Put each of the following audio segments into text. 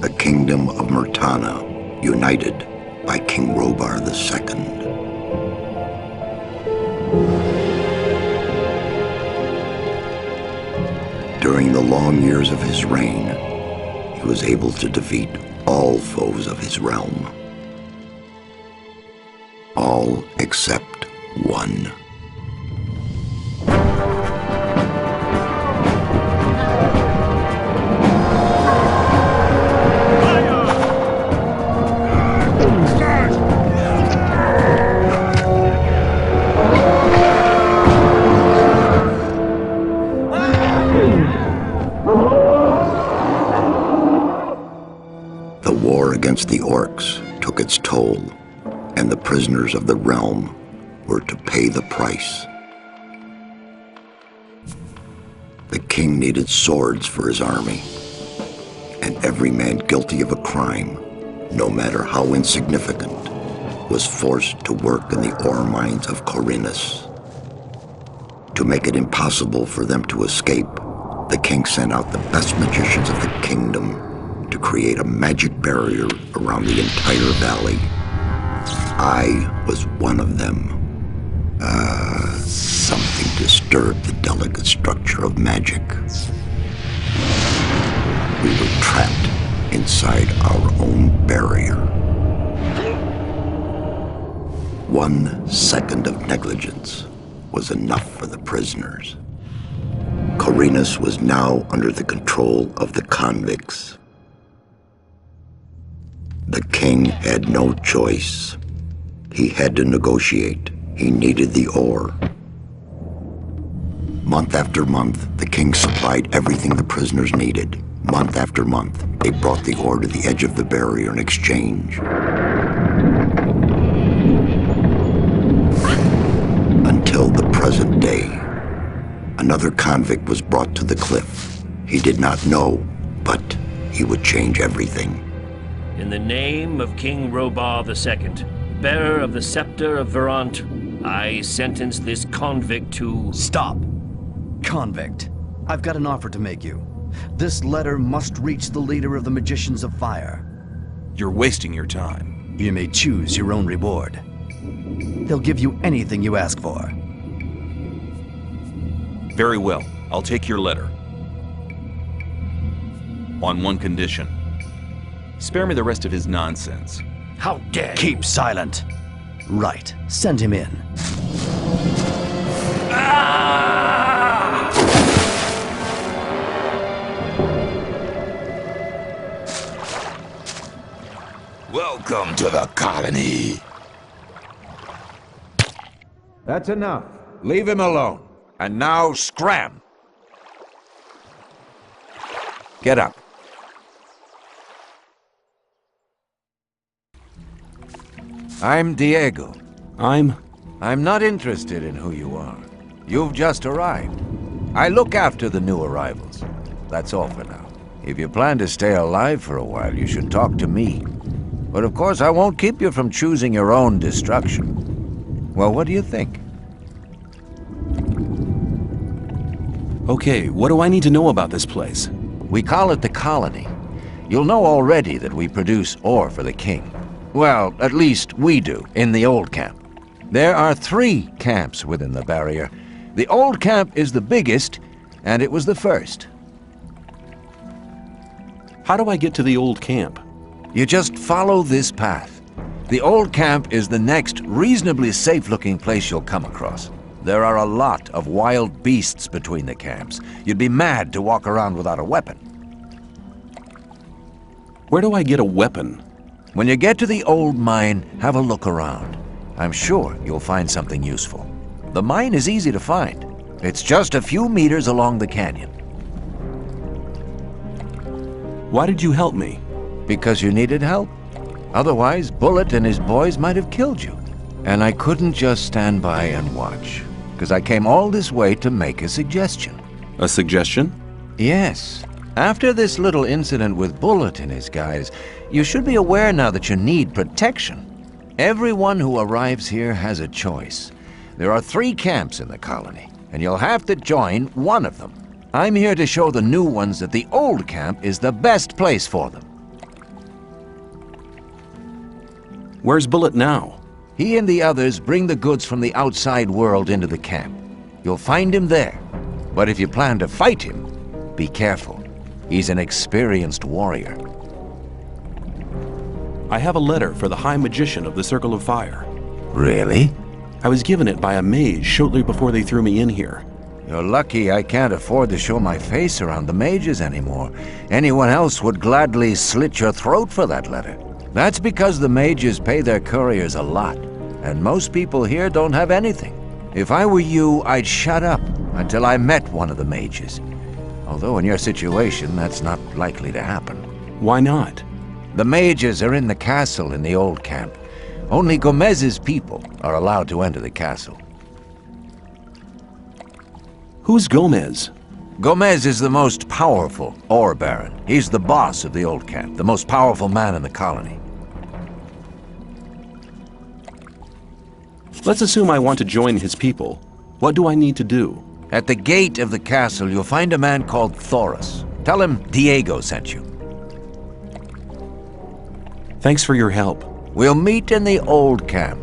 The kingdom of Murtana, united by King Robar II. During the long years of his reign, he was able to defeat all foes of his realm. All except one. The war against the orcs took its toll, and the prisoners of the realm were to pay the price. The king needed swords for his army, and every man guilty of a crime, no matter how insignificant, was forced to work in the ore mines of Khorinis. To make it impossible for them to escape, the king sent out the best magicians of the kingdom to create a magic barrier around the entire valley. I was one of them. Something disturbed the delicate structure of magic. We were trapped inside our own barrier. 1 second of negligence was enough for the prisoners. Khorinis was now under the control of the convicts. The king had no choice. He had to negotiate. He needed the ore. Month after month, the king supplied everything the prisoners needed. Month after month, they brought the ore to the edge of the barrier in exchange. Until the present day. Another convict was brought to the cliff. He did not know, but he would change everything. In the name of King Robar II, bearer of the scepter of Verant, I sentence this convict to... Stop! Convict, I've got an offer to make you. This letter must reach the leader of the Magicians of Fire. You're wasting your time. You may choose your own reward. They'll give you anything you ask for. Very well, I'll take your letter. On one condition. Spare me the rest of his nonsense. How dare you! Keep silent. Right, send him in. Welcome to the colony. That's enough. Leave him alone. And now scram! Get up. I'm Diego. I'm not interested in who you are. You've just arrived. I look after the new arrivals. That's all for now. If you plan to stay alive for a while, you should talk to me. But of course, I won't keep you from choosing your own destruction. Well, what do you think? Okay, what do I need to know about this place? We call it the colony. You'll know already that we produce ore for the king. Well, at least we do, in the old camp. There are 3 camps within the barrier. The old camp is the biggest, and it was the first. How do I get to the old camp? You just follow this path. The old camp is the next reasonably safe-looking place you'll come across. There are a lot of wild beasts between the camps. You'd be mad to walk around without a weapon. Where do I get a weapon? When you get to the old mine, have a look around. I'm sure you'll find something useful. The mine is easy to find. It's just a few meters along the canyon. Why did you help me? Because you needed help? Otherwise, Bullet and his boys might have killed you. And I couldn't just stand by and watch, because I came all this way to make a suggestion. A suggestion? Yes. After this little incident with Bullet and his guys, you should be aware now that you need protection. Everyone who arrives here has a choice. There are 3 camps in the colony, and you'll have to join one of them. I'm here to show the new ones that the old camp is the best place for them. Where's Bullet now? He and the others bring the goods from the outside world into the camp. You'll find him there. But if you plan to fight him, be careful. He's an experienced warrior. I have a letter for the High Magician of the Circle of Fire. Really? I was given it by a mage shortly before they threw me in here. You're lucky I can't afford to show my face around the mages anymore. Anyone else would gladly slit your throat for that letter. That's because the mages pay their couriers a lot, and most people here don't have anything. If I were you, I'd shut up until I met one of the mages. Although in your situation, that's not likely to happen. Why not? The mages are in the castle in the old camp. Only Gomez's people are allowed to enter the castle. Who's Gomez? Gomez is the most powerful ore baron. He's the boss of the old camp, the most powerful man in the colony. Let's assume I want to join his people. What do I need to do? At the gate of the castle, you'll find a man called Thoris. Tell him Diego sent you. Thanks for your help. We'll meet in the old camp.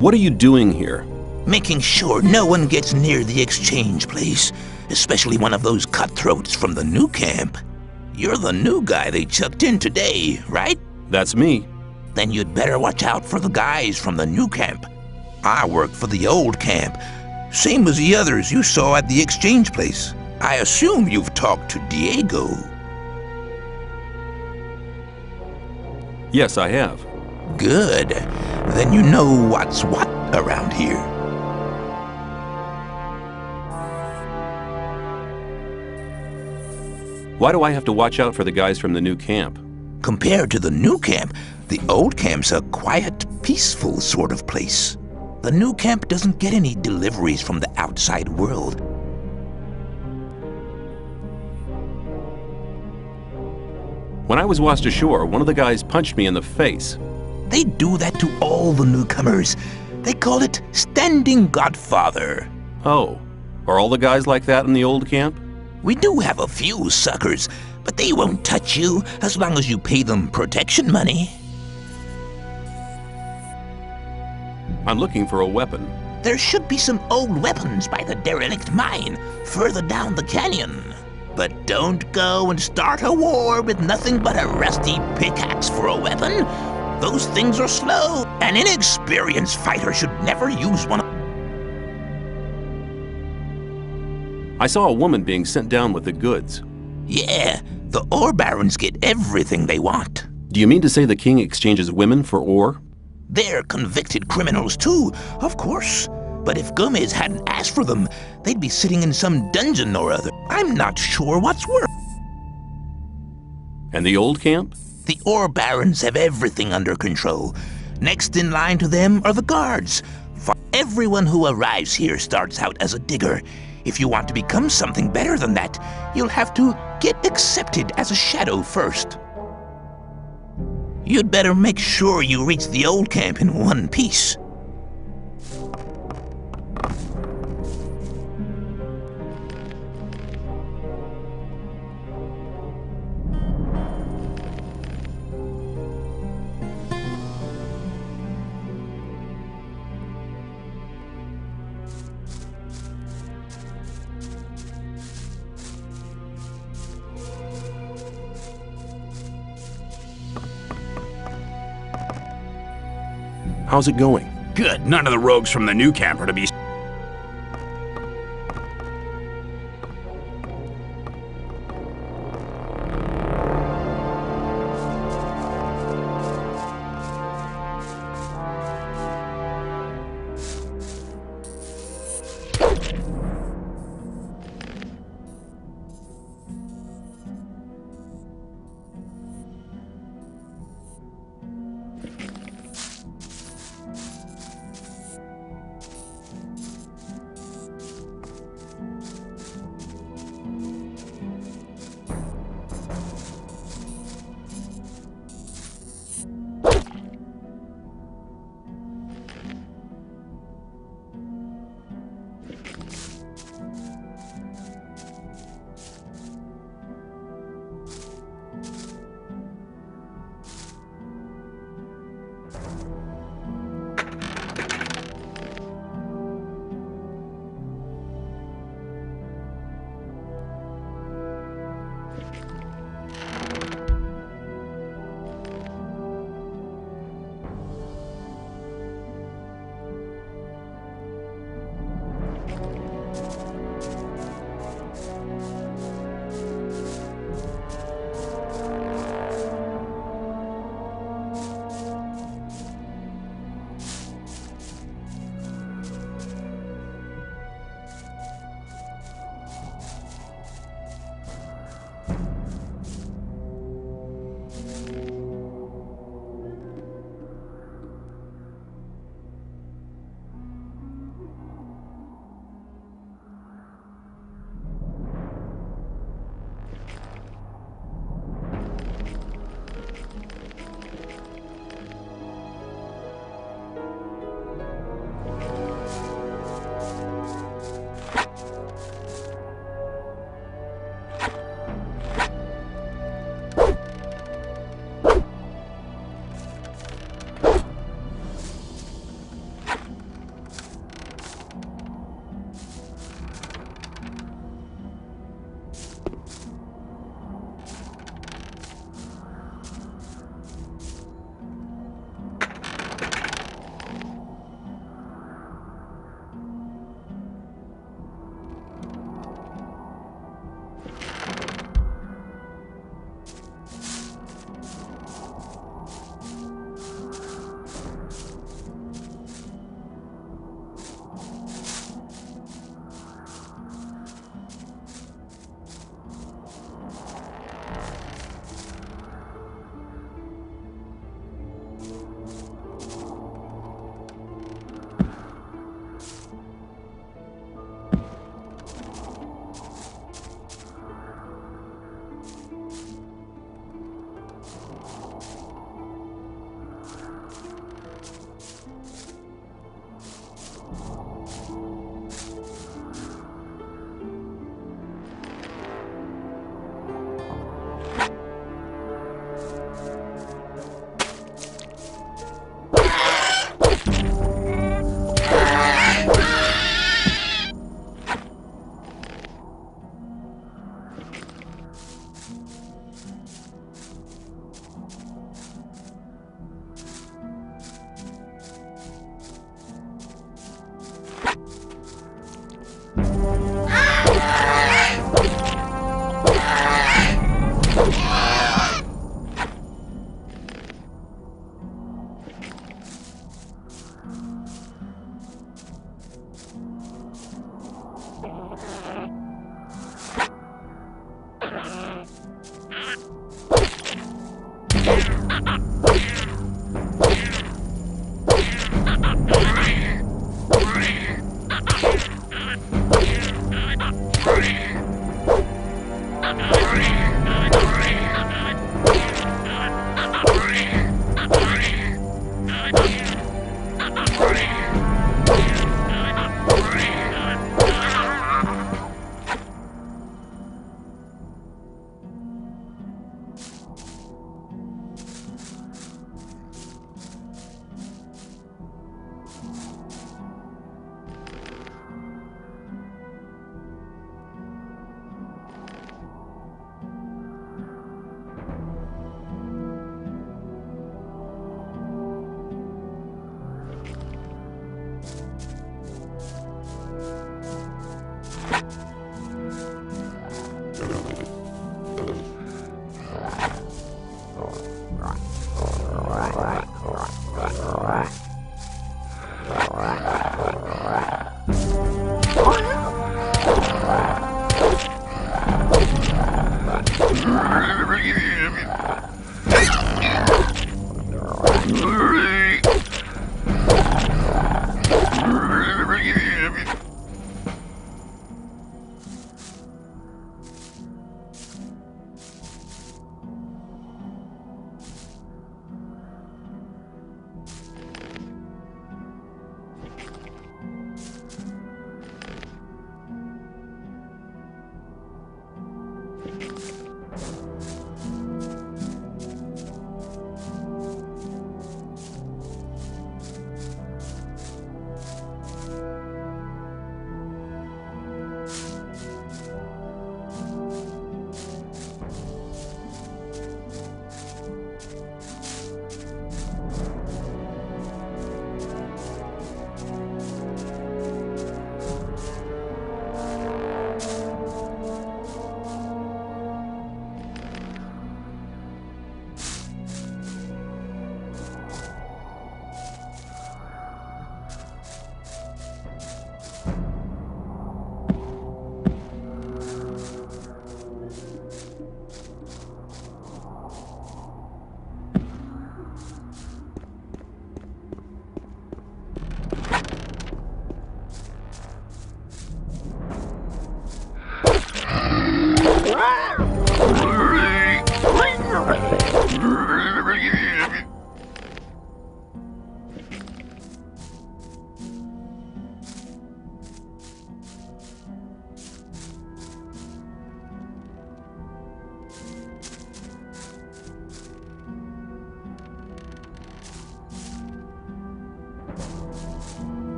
What are you doing here? Making sure no one gets near the exchange place, especially one of those cutthroats from the new camp. You're the new guy they chucked in today, right? That's me. Then you'd better watch out for the guys from the new camp. I work for the old camp, same as the others you saw at the exchange place. I assume you've talked to Diego. Yes, I have. Good. Then you know what's what around here. Why do I have to watch out for the guys from the new camp? Compared to the new camp, the old camp's a quiet, peaceful sort of place. The new camp doesn't get any deliveries from the outside world. When I was washed ashore, one of the guys punched me in the face. They do that to all the newcomers. They call it standing godfather. Oh, are all the guys like that in the old camp? We do have a few suckers, but they won't touch you as long as you pay them protection money. I'm looking for a weapon. There should be some old weapons by the derelict mine further down the canyon. But don't go and start a war with nothing but a rusty pickaxe for a weapon. Those things are slow. An inexperienced fighter should never use one. I saw a woman being sent down with the goods. Yeah, the ore barons get everything they want. Do you mean to say the king exchanges women for ore? They're convicted criminals too, of course. But if Gomez hadn't asked for them, they'd be sitting in some dungeon or other. I'm not sure what's worse. And the old camp? The ore barons have everything under control. Next in line to them are the guards. Everyone who arrives here starts out as a digger. If you want to become something better than that, you'll have to get accepted as a shadow first. You'd better make sure you reach the old camp in one piece. How's it going? Good. None of the rogues from the new camp are to be...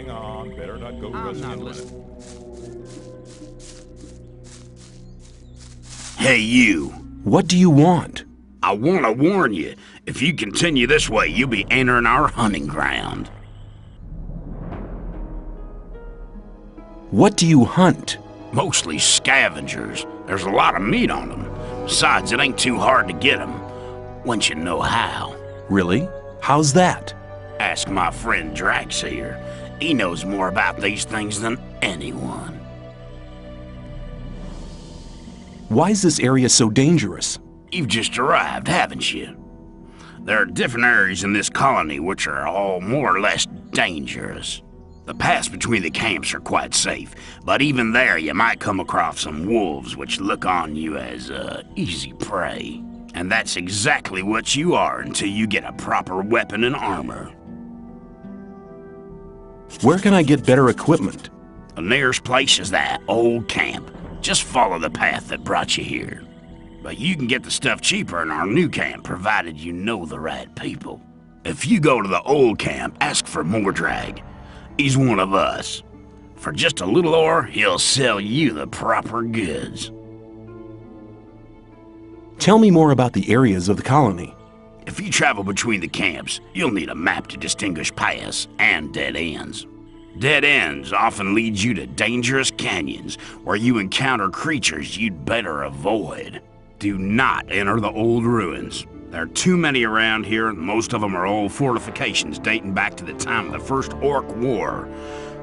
Hang on, better not go rusty and running. Hey, you. What do you want? I want to warn you. If you continue this way, you'll be entering our hunting ground. What do you hunt? Mostly scavengers. There's a lot of meat on them. Besides, it ain't too hard to get them, once you know how. Really? How's that? Ask my friend Drax here. He knows more about these things than anyone. Why is this area so dangerous? You've just arrived, haven't you? There are different areas in this colony which are all more or less dangerous. The paths between the camps are quite safe, but even there you might come across some wolves which look on you as easy prey. And that's exactly what you are until you get a proper weapon and armor. Where can I get better equipment? The nearest place is that old camp. Just follow the path that brought you here. But you can get the stuff cheaper in our new camp, provided you know the right people. If you go to the old camp, ask for Mordrag. He's one of us. For just a little ore, he'll sell you the proper goods. Tell me more about the areas of the colony. If you travel between the camps, you'll need a map to distinguish paths and dead ends. Dead ends often lead you to dangerous canyons where you encounter creatures you'd better avoid. Do not enter the old ruins. There are too many around here, and most of them are old fortifications dating back to the time of the First Orc War.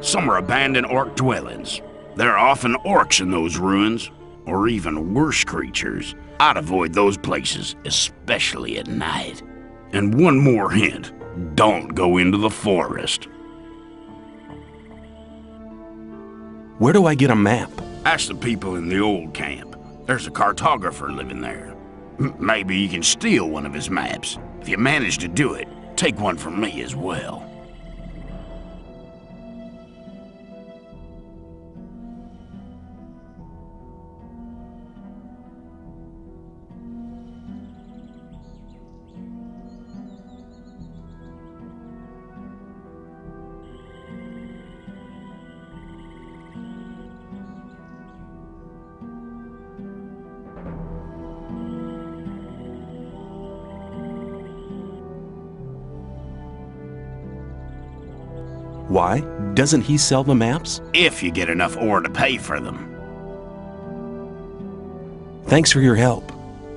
Some are abandoned orc dwellings. There are often orcs in those ruins, or even worse creatures. I'd avoid those places, especially at night. And one more hint, don't go into the forest. Where do I get a map? Ask the people in the old camp. There's a cartographer living there. Maybe you can steal one of his maps. If you manage to do it, take one from me as well. Why? Doesn't he sell the maps? If you get enough ore to pay for them. Thanks for your help.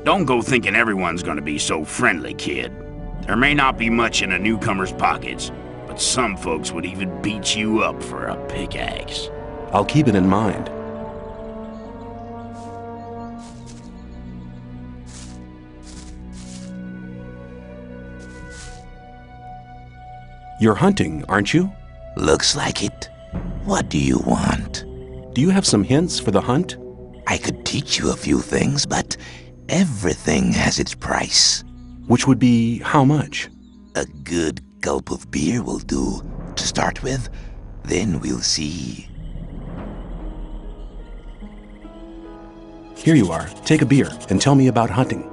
Don't go thinking everyone's gonna be so friendly, kid. There may not be much in a newcomer's pockets, but some folks would even beat you up for a pickaxe. I'll keep it in mind. You're hunting, aren't you? Looks like it. What do you want? Do you have some hints for the hunt? I could teach you a few things, but everything has its price. Which would be how much? A good gulp of beer will do, to start with. Then we'll see. Here you are. Take a beer and tell me about hunting.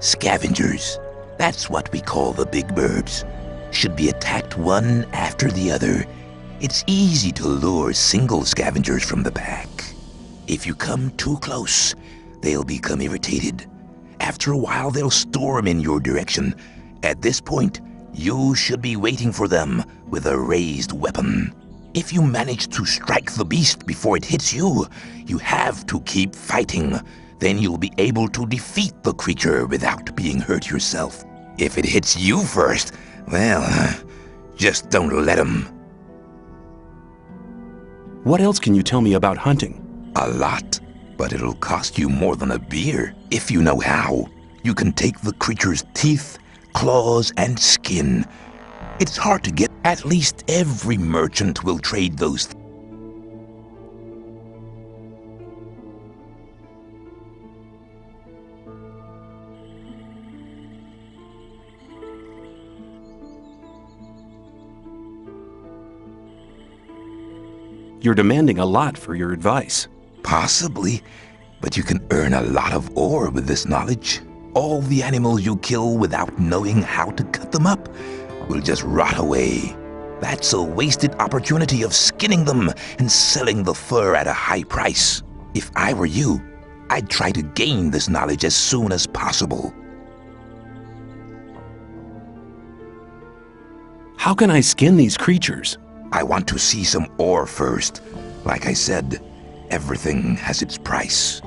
Scavengers. That's what we call the big birds. Should be attacked one after the other. It's easy to lure single scavengers from the pack. If you come too close, they'll become irritated. After a while, they'll storm in your direction. At this point, you should be waiting for them with a raised weapon. If you manage to strike the beast before it hits you, you have to keep fighting. Then you'll be able to defeat the creature without being hurt yourself. If it hits you first, well, just don't let him. What else can you tell me about hunting? A lot, but it'll cost you more than a beer if you know how. You can take the creature's teeth, claws, and skin. It's hard to get. At least every merchant will trade those. You're demanding a lot for your advice. Possibly, but you can earn a lot of ore with this knowledge. all the animals you kill without knowing how to cut them up will just rot away. That's a wasted opportunity of skinning them and selling the fur at a high price. If I were you, I'd try to gain this knowledge as soon as possible. How can I skin these creatures? I want to see some ore first. Like I said, everything has its price.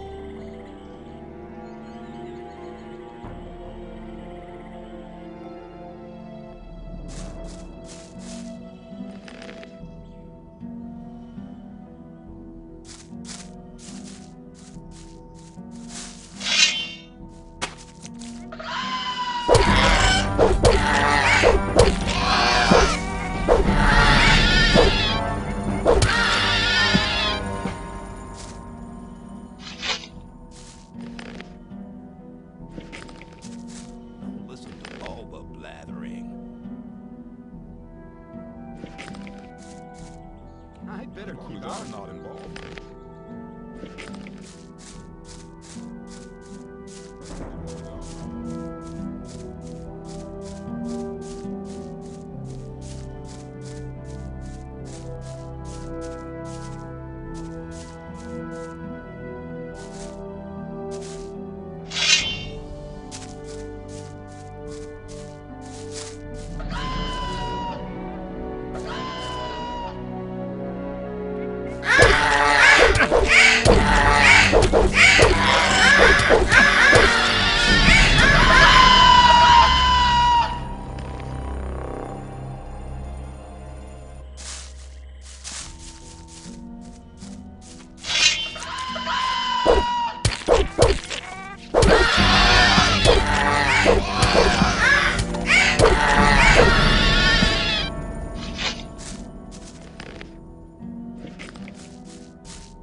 I'd better keep I'm not involved.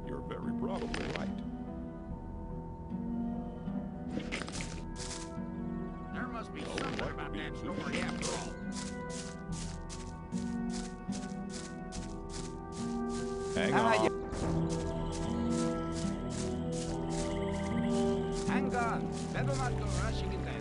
You're very probably right. There must be something about that story after all. Hang on. Hang on. Never mind go rushing in there.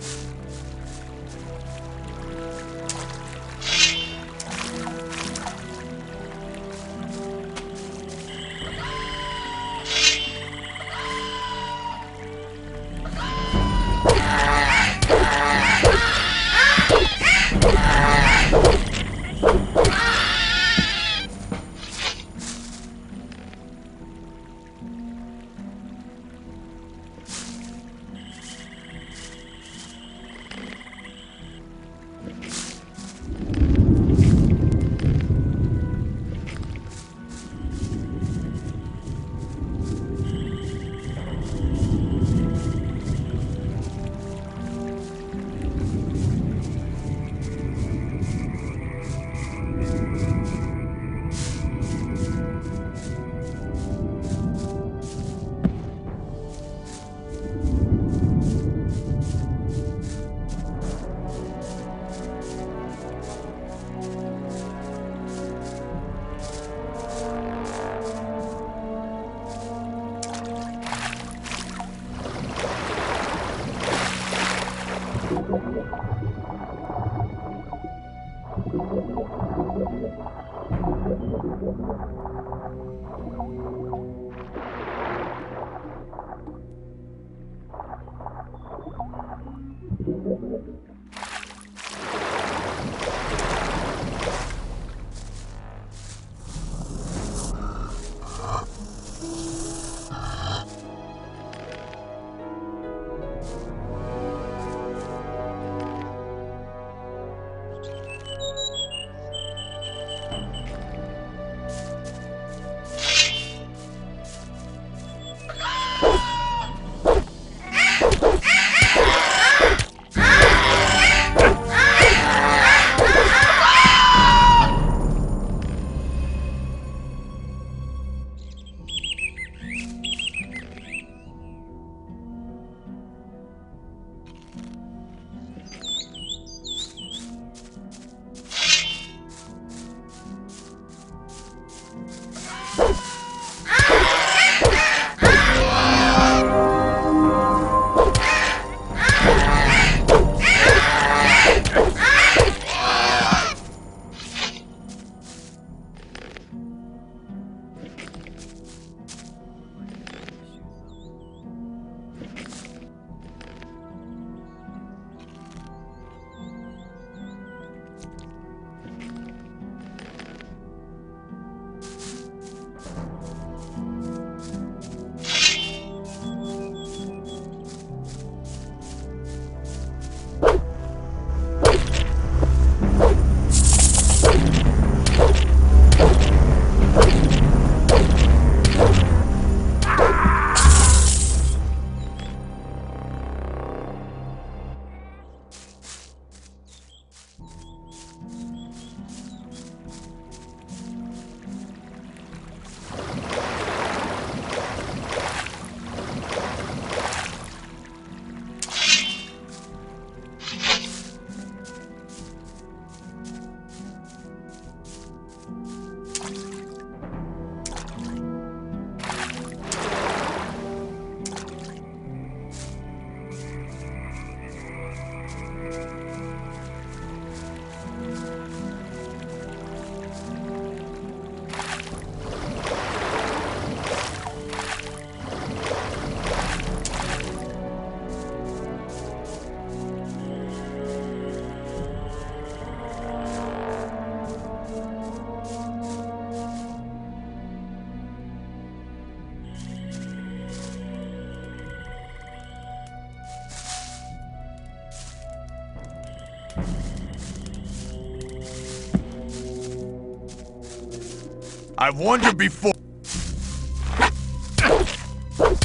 I've warned you before.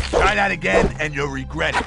Try that again, and you'll regret it.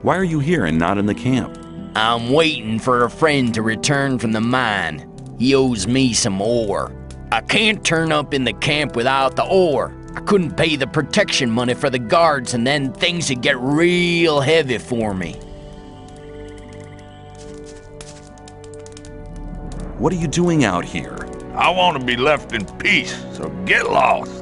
Why are you here and not in the camp? I'm waiting for a friend to return from the mine. He owes me some ore. I can't turn up in the camp without the ore. I couldn't pay the protection money for the guards, and then things would get real heavy for me. What are you doing out here? I want to be left in peace, so get lost.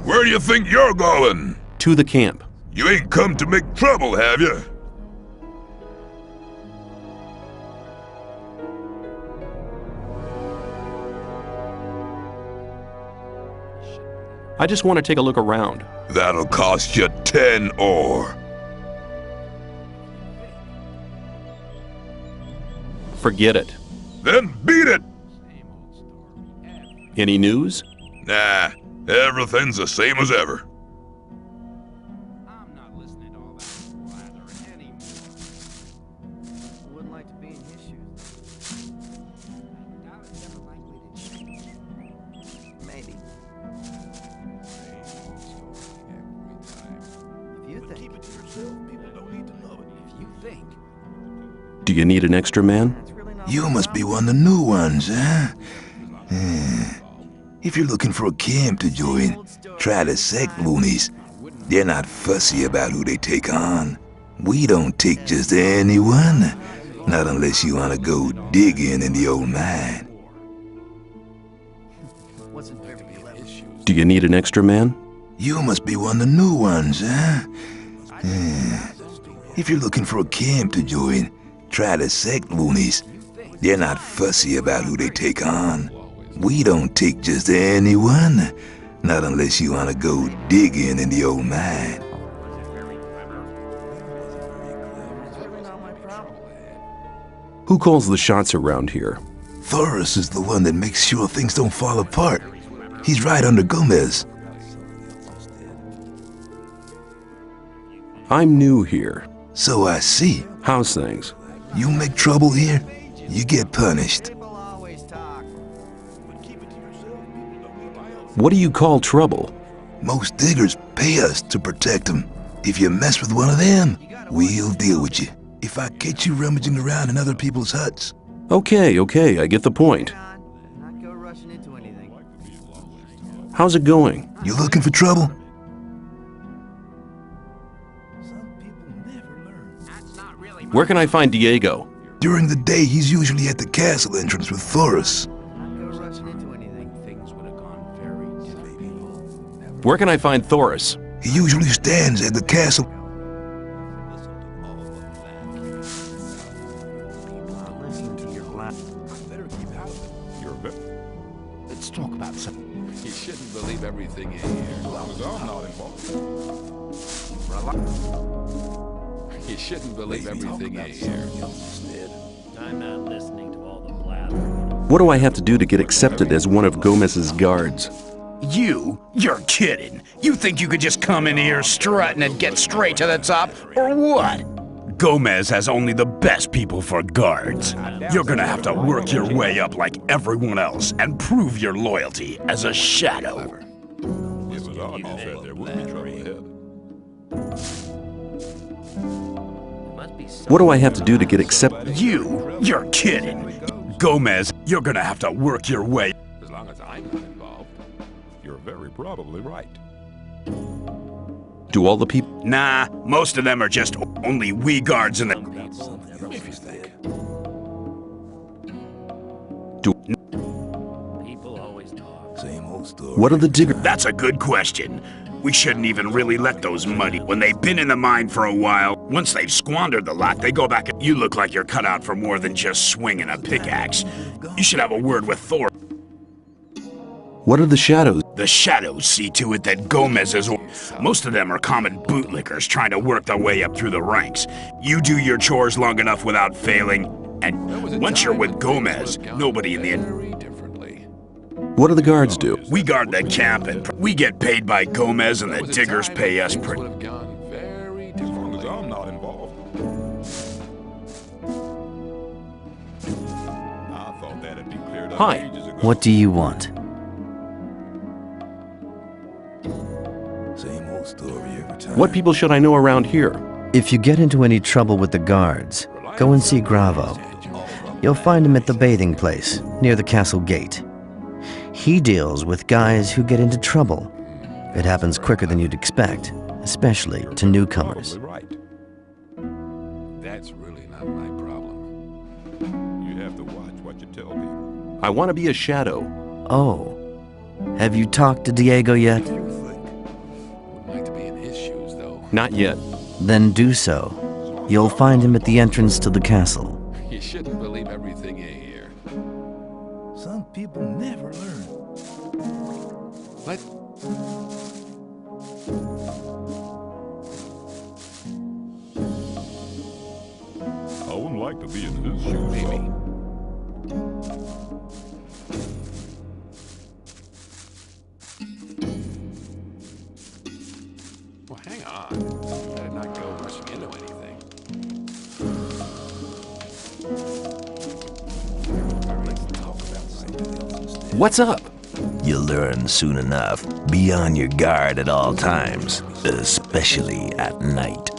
Where do you think you're going? To the camp. You ain't come to make trouble, have you? I just want to take a look around. That'll cost you 10 ore. Forget it. Then beat it! Any news? Nah, everything's the same as ever. I'm not listening to all that blather anymore. I wouldn't like to be in his shoes. I doubt it's ever likely to change. Maybe. If you think. Keep it to yourself. People don't need to know it. If you think. Do you need an extra man? You must be one of the new ones, huh? If you're looking for a camp to join, try the sect loonies. They're not fussy about who they take on. We don't take just anyone, not unless you want to go digging in the old mine. Do you need an extra man? You must be one of the new ones, huh? If you're looking for a camp to join, try the sect loonies. They're not fussy about who they take on. We don't take just anyone, not unless you want to go digging in the old mine. Who calls the shots around here? Thoris is the one that makes sure things don't fall apart. He's right under Gomez. I'm new here. So I see. How's things? You make trouble here, you get punished. What do you call trouble? Most diggers pay us to protect them. If you mess with one of them, we'll deal with you. If I catch you rummaging around in other people's huts. Okay, I get the point. How's it going? You looking for trouble? Where can I find Diego? During the day, he's usually at the castle entrance with Thoris. Where can I find Thoris? He usually stands at the castle. Let's talk about something. You shouldn't believe everything in here. As long as I'm not involved. You shouldn't believe everything in here. I'm not listening to all the blather. What do I have to do to get accepted as one of Gomez's guards? You're kidding. You think you could just come in here strutting and get straight to the top, or what? Gomez has only the best people for guards. You're gonna have to work your way up like everyone else and prove your loyalty as a shadow. It was odd you said there would be trouble ahead. What do I have to do to get accepted? You're kidding. Gomez, you're gonna have to work your way. As long as I'm not involved, you're very probably right. Do all the people? Nah, most of them are just only we guards in the... People always talk. Same old story. What are the diggers? That's a good question. We shouldn't even really let those muddy. When they've been in the mine for a while, once they've squandered the lot, they go back and you look like you're cut out for more than just swinging a pickaxe. You should have a word with Thor. What are the shadows? The shadows see to it that Gomez is... Most of them are common bootlickers trying to work their way up through the ranks. You do your chores long enough without failing, and once you're with Gomez, nobody in the... What do the guards do? We guard the camp, and we get paid by Gomez, and the diggers pay us pretty... As long as I'm not involved. I thought that'd be cleared up Hi. ages ago. What do you want? Same old story every time. What people should I know around here? If you get into any trouble with the guards, go and see Gravo. You'll find him at the bathing place, near the castle gate. He deals with guys who get into trouble. It happens quicker than you'd expect, especially to newcomers. Probably right. That's really not my problem. You have to watch what you tell people. I want to be a shadow. Oh, have you talked to Diego yet? Wouldn't like to be in his shoes, though. Not yet. Then do so. You'll find him at the entrance to the castle. You shouldn't believe everything you hear. Some people never learn. Let... I wouldn't like to be in his shoes, maybe. Well, hang on. Better not go rushing into anything. Let's talk about something else instead. What's up? You'll learn soon enough. Be on your guard at all times, especially at night.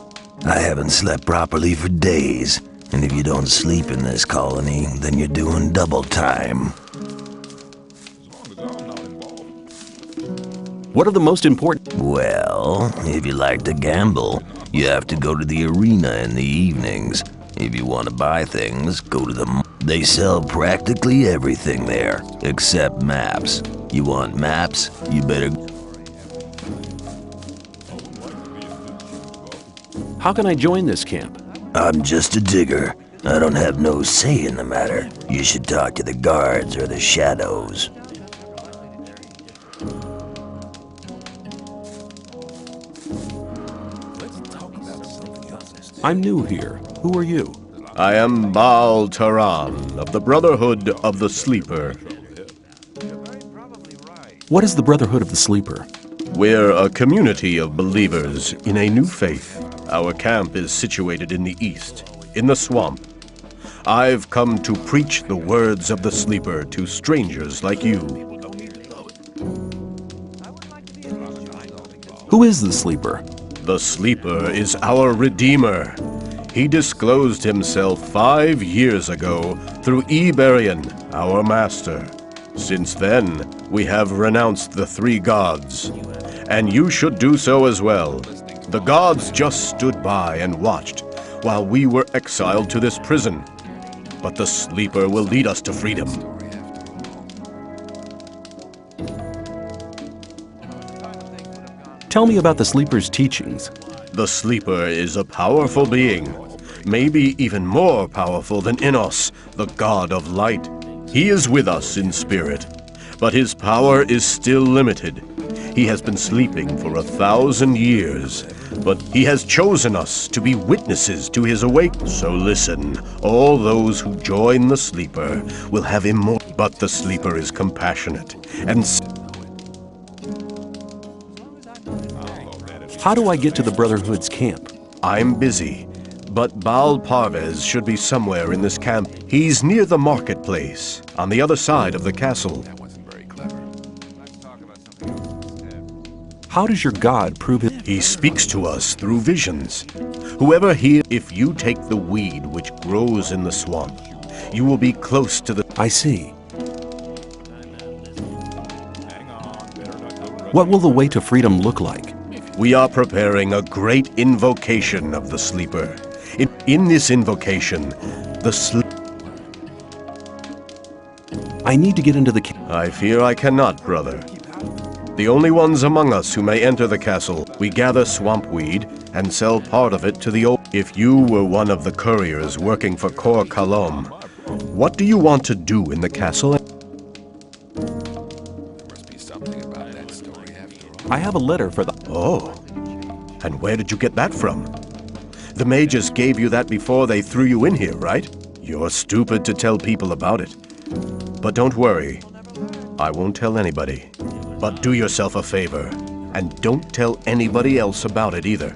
I haven't slept properly for days, and if you don't sleep in this colony, then you're doing double time. As long as I'm not involved. What are the most important? Well, if you like to gamble, you have to go to the arena in the evenings. If you want to buy things, go to the... They sell practically everything there, except maps. You want maps? You better... How can I join this camp? I'm just a digger. I don't have no say in the matter. You should talk to the guards or the shadows. I'm new here. Who are you? I am Baal Taran of the Brotherhood of the Sleeper. What is the Brotherhood of the Sleeper? We're a community of believers in a new faith. Our camp is situated in the east, in the swamp. I've come to preach the words of the Sleeper to strangers like you. Who is the Sleeper? The Sleeper is our Redeemer. He disclosed himself 5 years ago through Iberian, our master. Since then, we have renounced the 3 gods, and you should do so as well. The gods just stood by and watched while we were exiled to this prison. But the Sleeper will lead us to freedom. Tell me about the Sleeper's teachings. The Sleeper is a powerful being, maybe even more powerful than Innos, the god of light. He is with us in spirit, but his power is still limited. He has been sleeping for 1,000 years, but he has chosen us to be witnesses to his awakening. So listen, all those who join the sleeper will have immortal. But the sleeper is compassionate and. How do I get to the Brotherhood's camp? I'm busy, but Baal Parvez should be somewhere in this camp. He's near the marketplace, on the other side of the castle. How does your God prove it? He speaks to us through visions. Whoever hears, if you take the weed which grows in the swamp, you will be close to the... I see. What will the way to freedom look like? We are preparing a great invocation of the sleeper. In this invocation, I need to get into the camp. I fear I cannot, brother. The only ones among us who may enter the castle, we gather swamp weed and sell part of it to the old. If you were one of the couriers working for Kor Kalom, what do you want to do in the castle? I have a letter for the... Oh, and where did you get that from? The mages gave you that before they threw you in here, right? You're stupid to tell people about it. But don't worry, I won't tell anybody. But do yourself a favor, and don't tell anybody else about it either.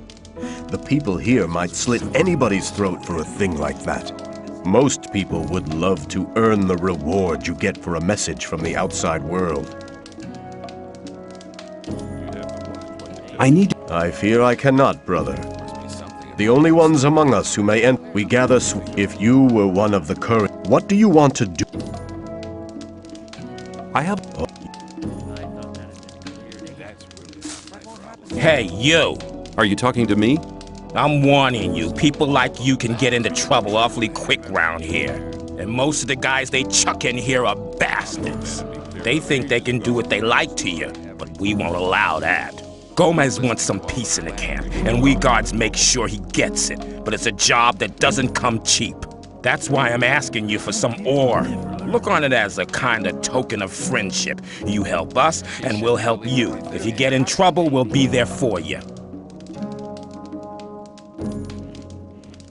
The people here might slit anybody's throat for a thing like that. Most people would love to earn the reward you get for a message from the outside world. I fear I cannot, brother. The only ones among us who may enter, we gather. If you were one of the couriers, what do you want to do? I have... Hey, you! Are you talking to me? I'm warning you, people like you can get into trouble awfully quick round here. And most of the guys they chuck in here are bastards. They think they can do what they like to you, but we won't allow that. Gomez wants some peace in the camp, and we guards make sure he gets it. But it's a job that doesn't come cheap. That's why I'm asking you for some ore. Look on it as a kind of token of friendship. You help us, and we'll help you. If you get in trouble, we'll be there for you.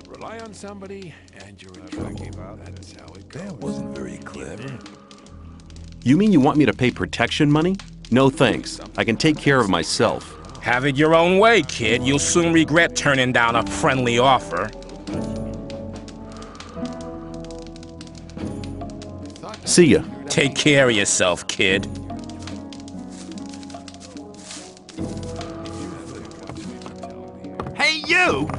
Rely on somebody, and you're in trouble. That's how it goes. That wasn't very clever. You mean you want me to pay protection money? No thanks. I can take care of myself. Have it your own way, kid. You'll soon regret turning down a friendly offer. See ya. Take care of yourself, kid. Hey, you!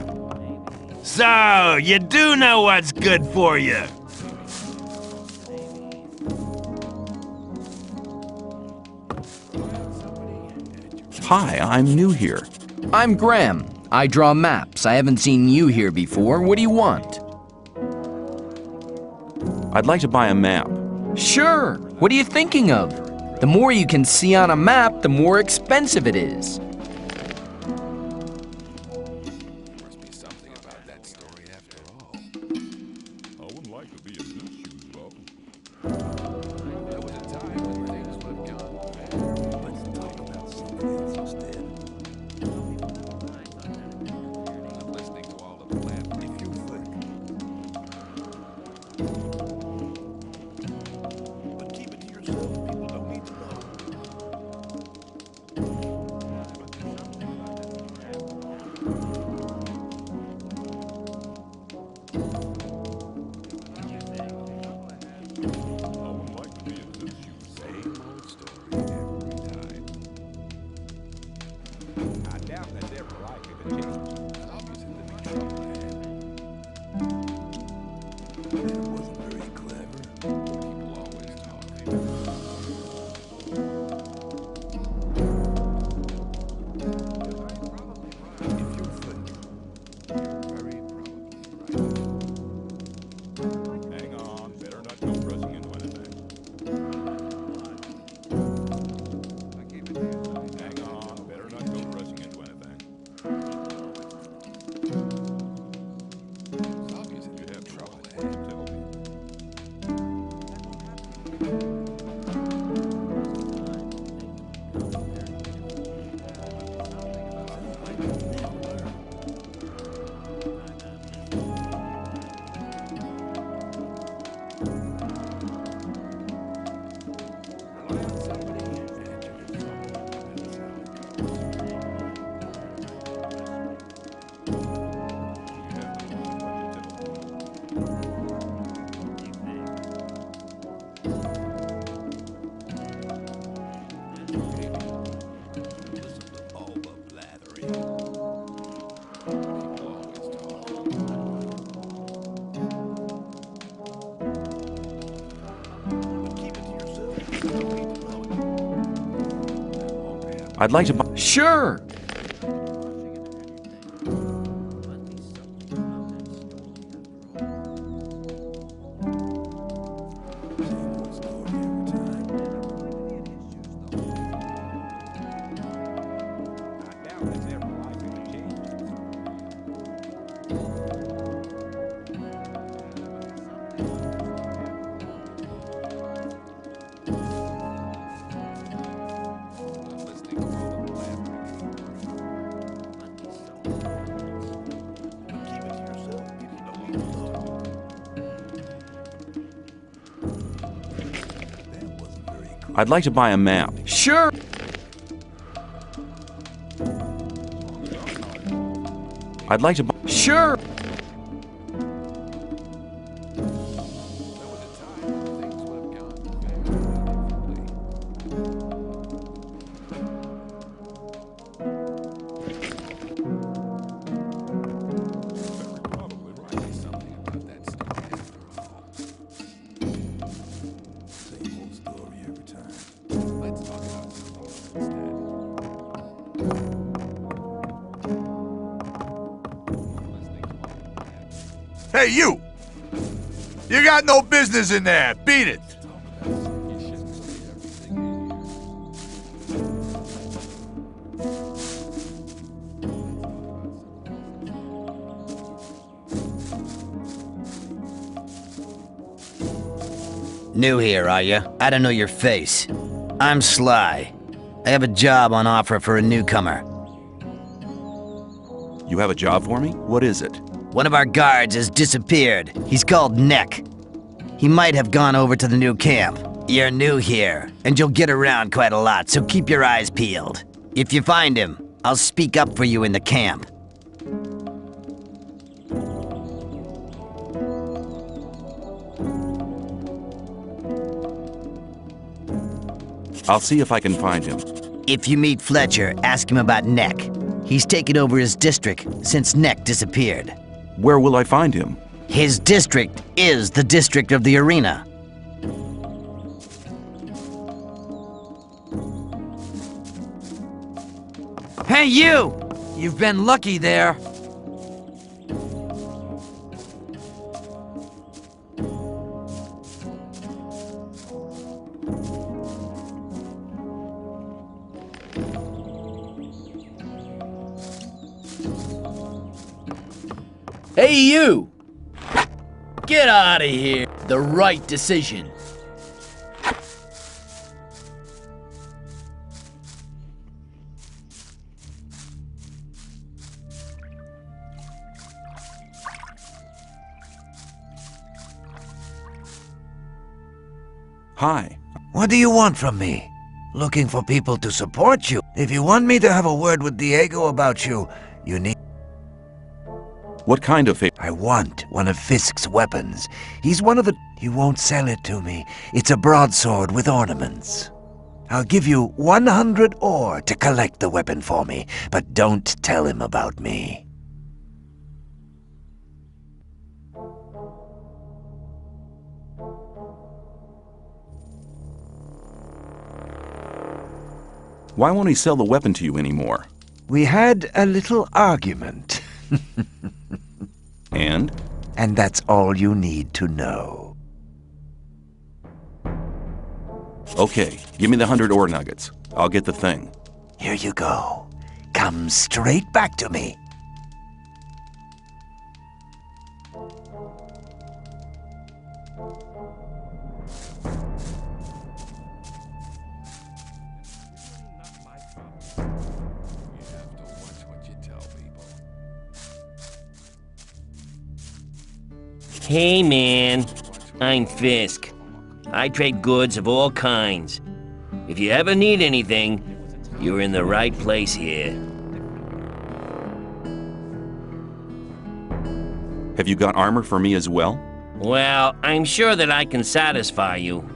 So, you do know what's good for you. Hi, I'm new here. I'm Graham. I draw maps. I haven't seen you here before. What do you want? I'd like to buy a map. Sure. What are you thinking of? The more you can see on a map, the more expensive it is. I'd like to buy... Sure. I'd like to buy a map. Sure. I'd like to buy... Sure. Hey, you! You got no business in there. Beat it. New here, are you? I don't know your face. I'm Sly. I have a job on offer for a newcomer. You have a job for me? What is it? One of our guards has disappeared. He's called Neck. He might have gone over to the new camp. You're new here, and you'll get around quite a lot, so keep your eyes peeled. If you find him, I'll speak up for you in the camp. I'll see if I can find him. If you meet Fletcher, ask him about Neck. He's taken over his district since Neck disappeared. Where will I find him? His district is the district of the arena. Hey, you! You've been lucky there. Hey, you! Get out of here! The right decision. Hi. What do you want from me? Looking for people to support you. If you want me to have a word with Diego about you, you need... What kind of favor? I want one of Fisk's weapons. He's one of the... You won't sell it to me. It's a broadsword with ornaments. I'll give you 100 ore to collect the weapon for me, but don't tell him about me. Why won't he sell the weapon to you anymore? We had a little argument. And? And that's all you need to know. Okay, give me the 100 ore nuggets. I'll get the thing. Here you go. Come straight back to me. Hey man, I'm Fisk. I trade goods of all kinds. If you ever need anything, you're in the right place here. Have you got armor for me as well? Well, I'm sure that I can satisfy you.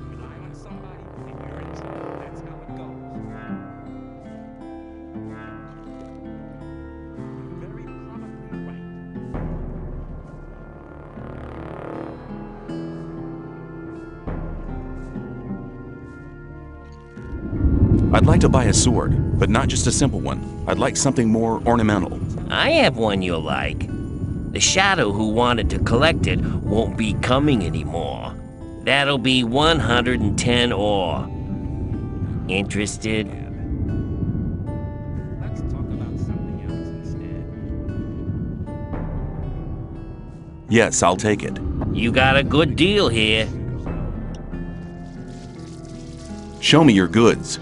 I'd like to buy a sword, but not just a simple one. I'd like something more ornamental. I have one you'll like. The shadow who wanted to collect it won't be coming anymore. That'll be 110 ore. Interested? Let's talk about something else instead. Yes, I'll take it. You got a good deal here. Show me your goods.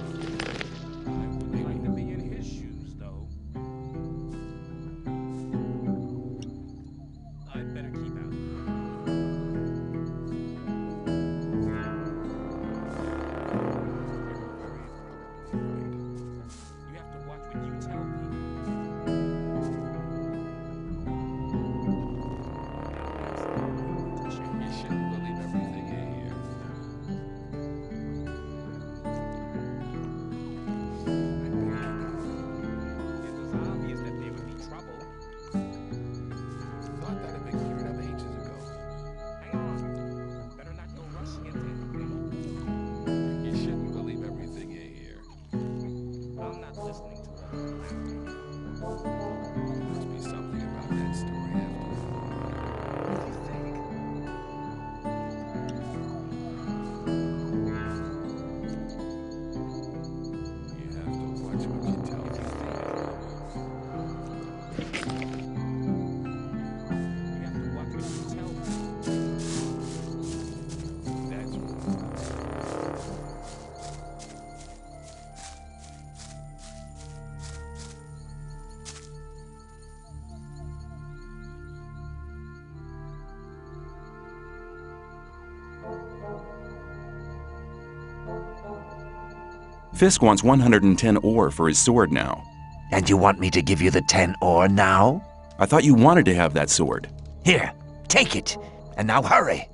Fisk wants 110 ore for his sword now. And you want me to give you the 10 ore now? I thought you wanted to have that sword. Here, take it. And now hurry.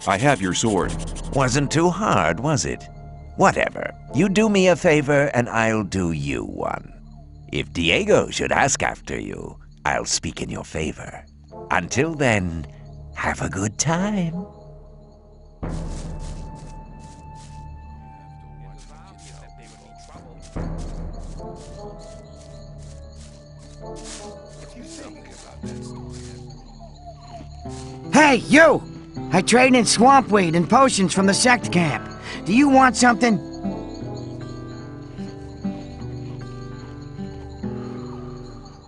I have your sword. Wasn't too hard, was it? Whatever. You do me a favor and I'll do you one. If Diego should ask after you, I'll speak in your favor. Until then, have a good time. Hey, you! I trade in swamp weed and potions from the sect camp. Do you want something?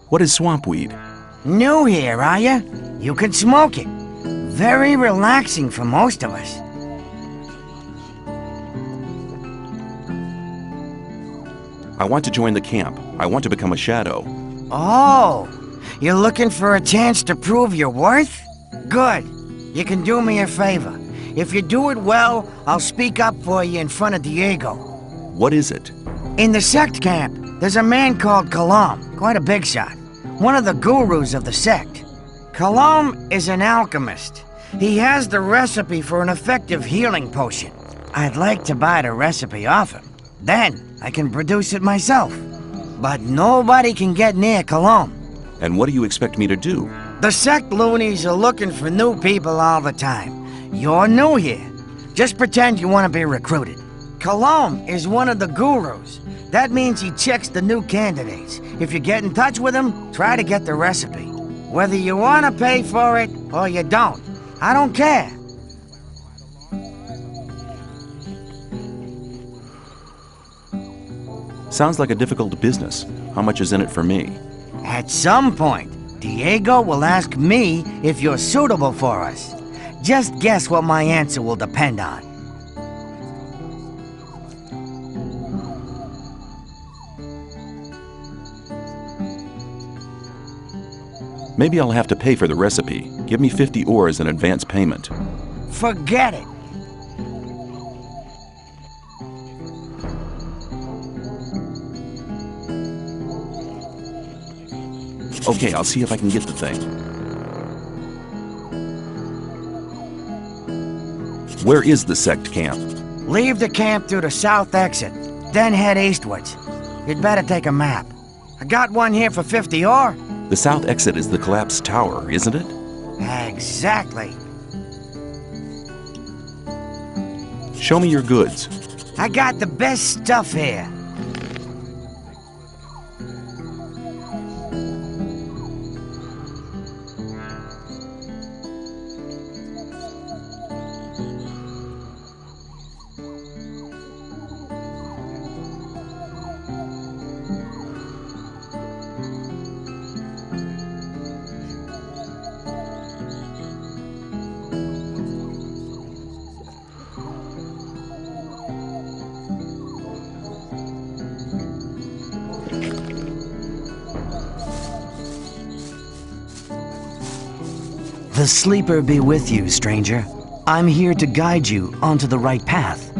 What is swamp weed? New here, are ya? You can smoke it. Very relaxing for most of us. I want to join the camp. I want to become a shadow. Oh, you're looking for a chance to prove your worth? Good. You can do me a favor. If you do it well, I'll speak up for you in front of Diego. What is it? In the sect camp, there's a man called Kalam, quite a big shot. One of the gurus of the sect. Kalam is an alchemist. He has the recipe for an effective healing potion. I'd like to buy the recipe off him. Then I can produce it myself. But nobody can get near Kalam. And what do you expect me to do? The sect loonies are looking for new people all the time. You're new here. Just pretend you want to be recruited. Kalam is one of the gurus. That means he checks the new candidates. If you get in touch with him, try to get the recipe. Whether you want to pay for it or you don't, I don't care. Sounds like a difficult business. How much is in it for me? At some point, Diego will ask me if you're suitable for us. Just guess what my answer will depend on. Maybe I'll have to pay for the recipe. Give me 50 ore as an advance payment. Forget it. Okay, I'll see if I can get the thing. Where is the sect camp? Leave the camp through the south exit, then head eastwards. You'd better take a map. I got one here for 50 ore. The south exit is the collapsed tower, isn't it? Exactly. Show me your goods. I got the best stuff here. The sleeper be with you, stranger. I'm here to guide you onto the right path.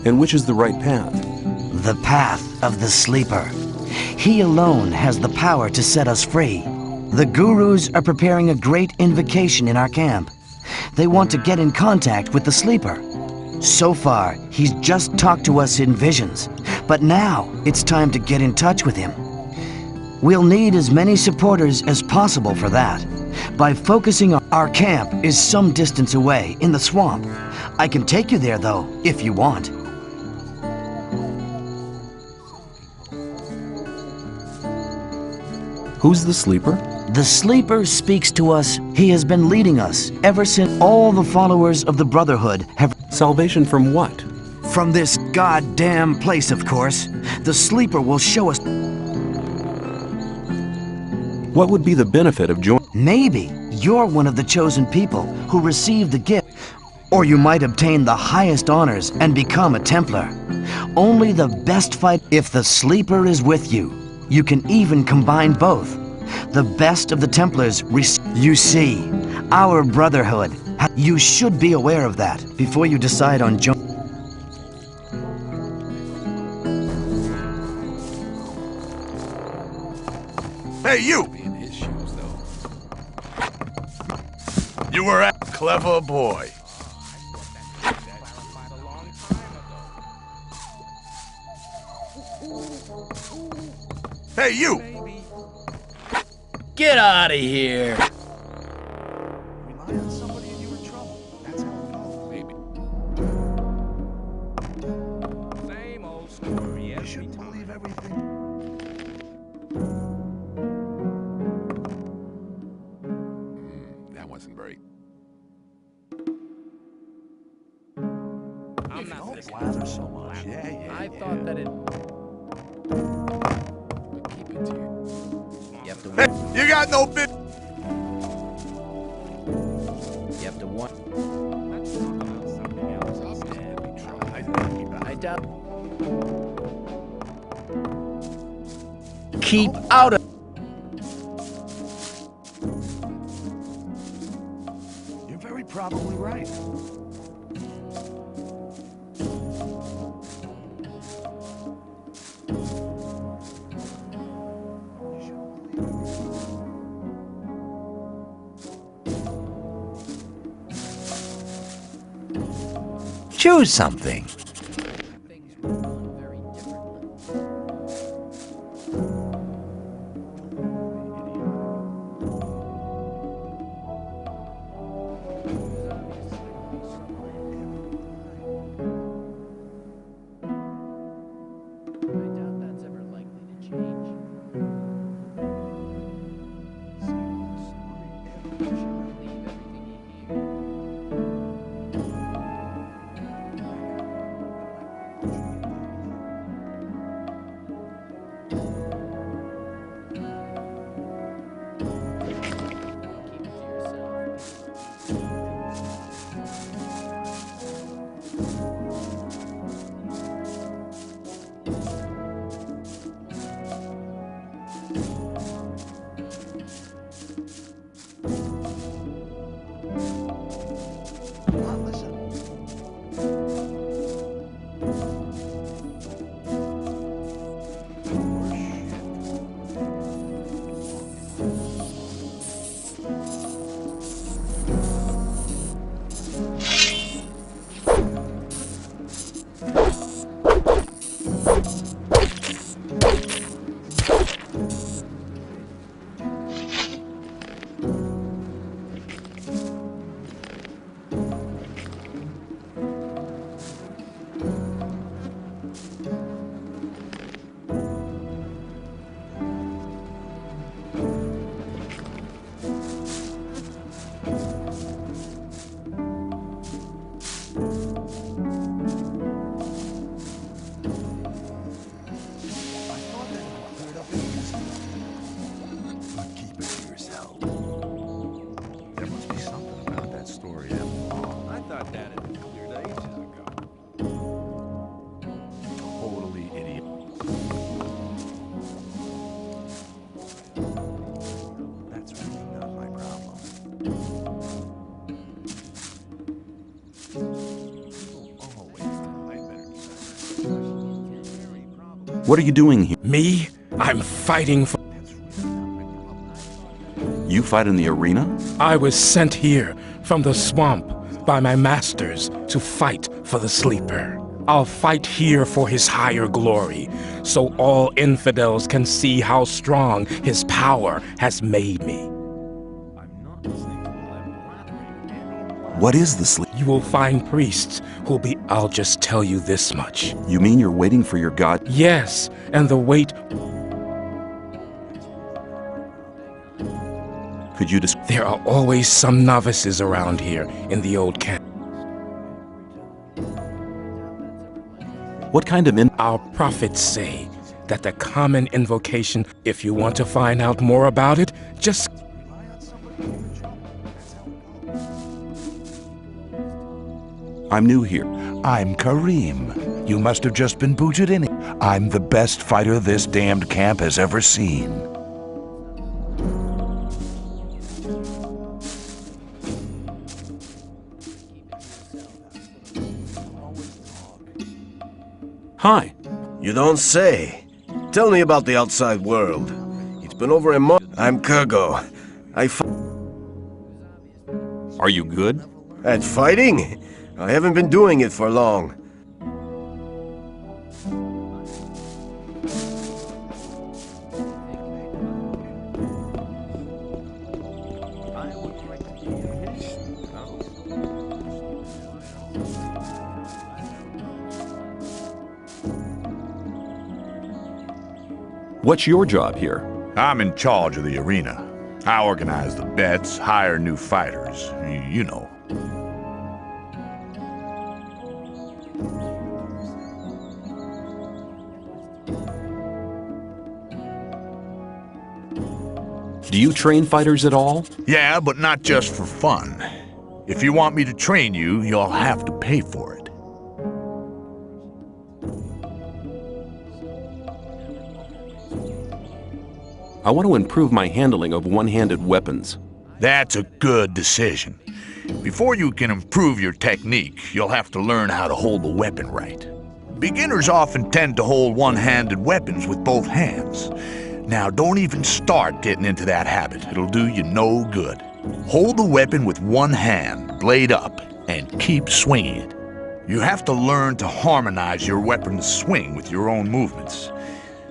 And which is the right path? The path of the sleeper. He alone has the power to set us free. The gurus are preparing a great invocation in our camp. They want to get in contact with the sleeper. So far, he's just talked to us in visions, but now it's time to get in touch with him. We'll need as many supporters as possible for that. By focusing on our camp is some distance away in the swamp. I can take you there though, if you want. Who's the sleeper? The sleeper speaks to us. He has been leading us ever since all the followers of the Brotherhood have... Salvation from what? From this goddamn place, of course. The sleeper will show us... What would be the benefit of joining? Maybe you're one of the chosen people who received the gift. Or you might obtain the highest honors and become a Templar. Only the best fight. If the sleeper is with you, you can even combine both. The best of the Templars. You see, our Brotherhood. You should be aware of that before you decide on joining. Hey, you! You were a clever boy. Hey, you! Get out of here! Rely on somebody and you're in trouble. That's how it goes. Maybe. Same old story. You shouldn't believe everything. That wasn't very. I'm not Don't blather so much. Yeah. I thought that it... Keep it to you. You have to. Hey, you got no bit. You have to want... I doubt... Keep out of... You're very probably right. Choose something. What are you doing here? Me? I'm fighting for... You fight in the arena? I was sent here from the swamp by my masters to fight for the Sleeper. I'll fight here for his higher glory, so all infidels can see how strong his power has made me. What is the Sleeper? You will find priests who'll be... I'll just tell you this much. You mean you're waiting for your god? Yes, and the wait... Could you just... There are always some novices around here in the old camp. What kind of Our prophets say that the common invocation, if you want to find out more about it, just... I'm new here. I'm Kareem. You must have just been booted in. I'm the best fighter this damned camp has ever seen. Hi. You don't say. Tell me about the outside world. It's been over a month. I'm Kurgo. Are you good? At fighting? I haven't been doing it for long. What's your job here? I'm in charge of the arena. I organize the bets, hire new fighters, you know. Do you train fighters at all? Yeah, but not just for fun. If you want me to train you, you'll have to pay for it. I want to improve my handling of one-handed weapons. That's a good decision. Before you can improve your technique, you'll have to learn how to hold the weapon right. Beginners often tend to hold one-handed weapons with both hands. Now, don't even start getting into that habit. It'll do you no good. Hold the weapon with one hand, blade up, and keep swinging it. You have to learn to harmonize your weapon's swing with your own movements.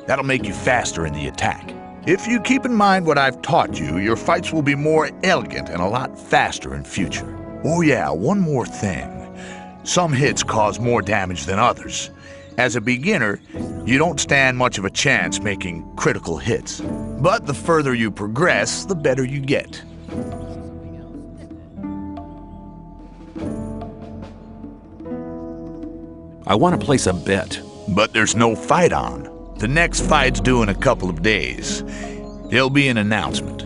That'll make you faster in the attack. If you keep in mind what I've taught you, your fights will be more elegant and a lot faster in future. Oh yeah, one more thing. Some hits cause more damage than others. As a beginner, you don't stand much of a chance making critical hits. But the further you progress, the better you get. I want to place a bet. But there's no fight on. The next fight's due in a couple of days. There'll be an announcement.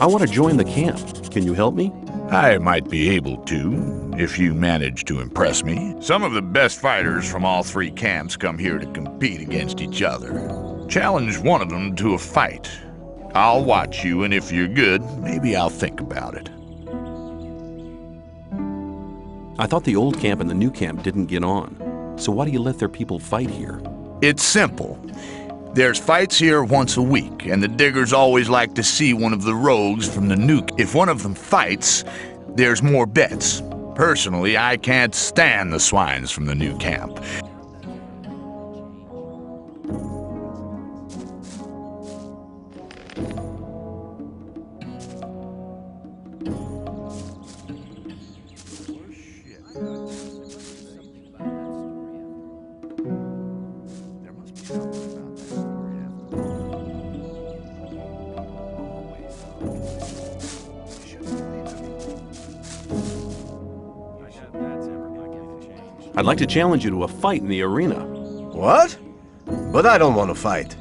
I want to join the camp. Can you help me? I might be able to, if you manage to impress me. Some of the best fighters from all three camps come here to compete against each other. Challenge one of them to a fight. I'll watch you, and if you're good, maybe I'll think about it. I thought the old camp and the new camp didn't get on. So why do you let their people fight here? It's simple. There's fights here once a week, and the diggers always like to see one of the rogues from the new. If one of them fights, there's more bets. Personally, I can't stand the swines from the new camp. I'd like to challenge you to a fight in the arena. What? But I don't want to fight.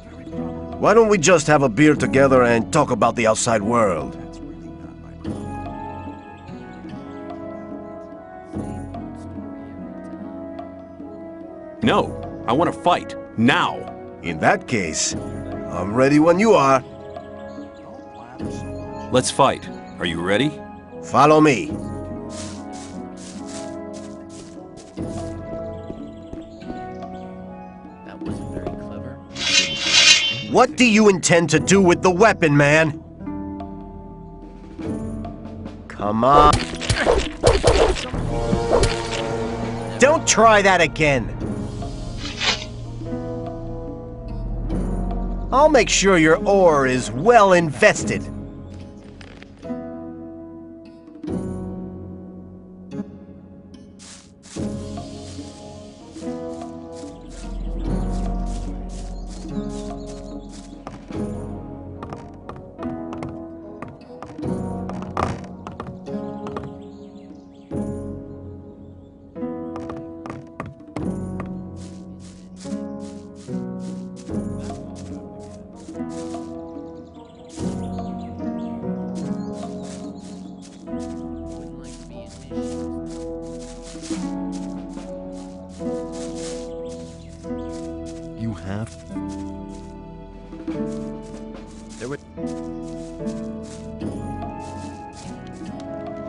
Why don't we just have a beer together and talk about the outside world? No, I want to fight. Now. In that case, I'm ready when you are. Let's fight. Are you ready? Follow me. That wasn't very clever. What do you intend to do with the weapon, man? Come on. Don't try that again. I'll make sure your ore is well invested. You have... There were...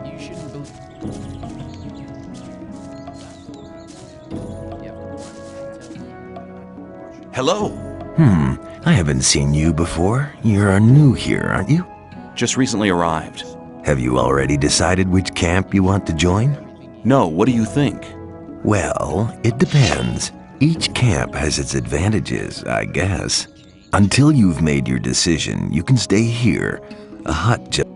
You shouldn't believe... Hello. I haven't seen you before. You're new here, aren't you? Just recently arrived. Have you already decided which camp you want to join? No, what do you think? Well, it depends. Each camp has its advantages, I guess. Until you've made your decision, you can stay here. A hut just...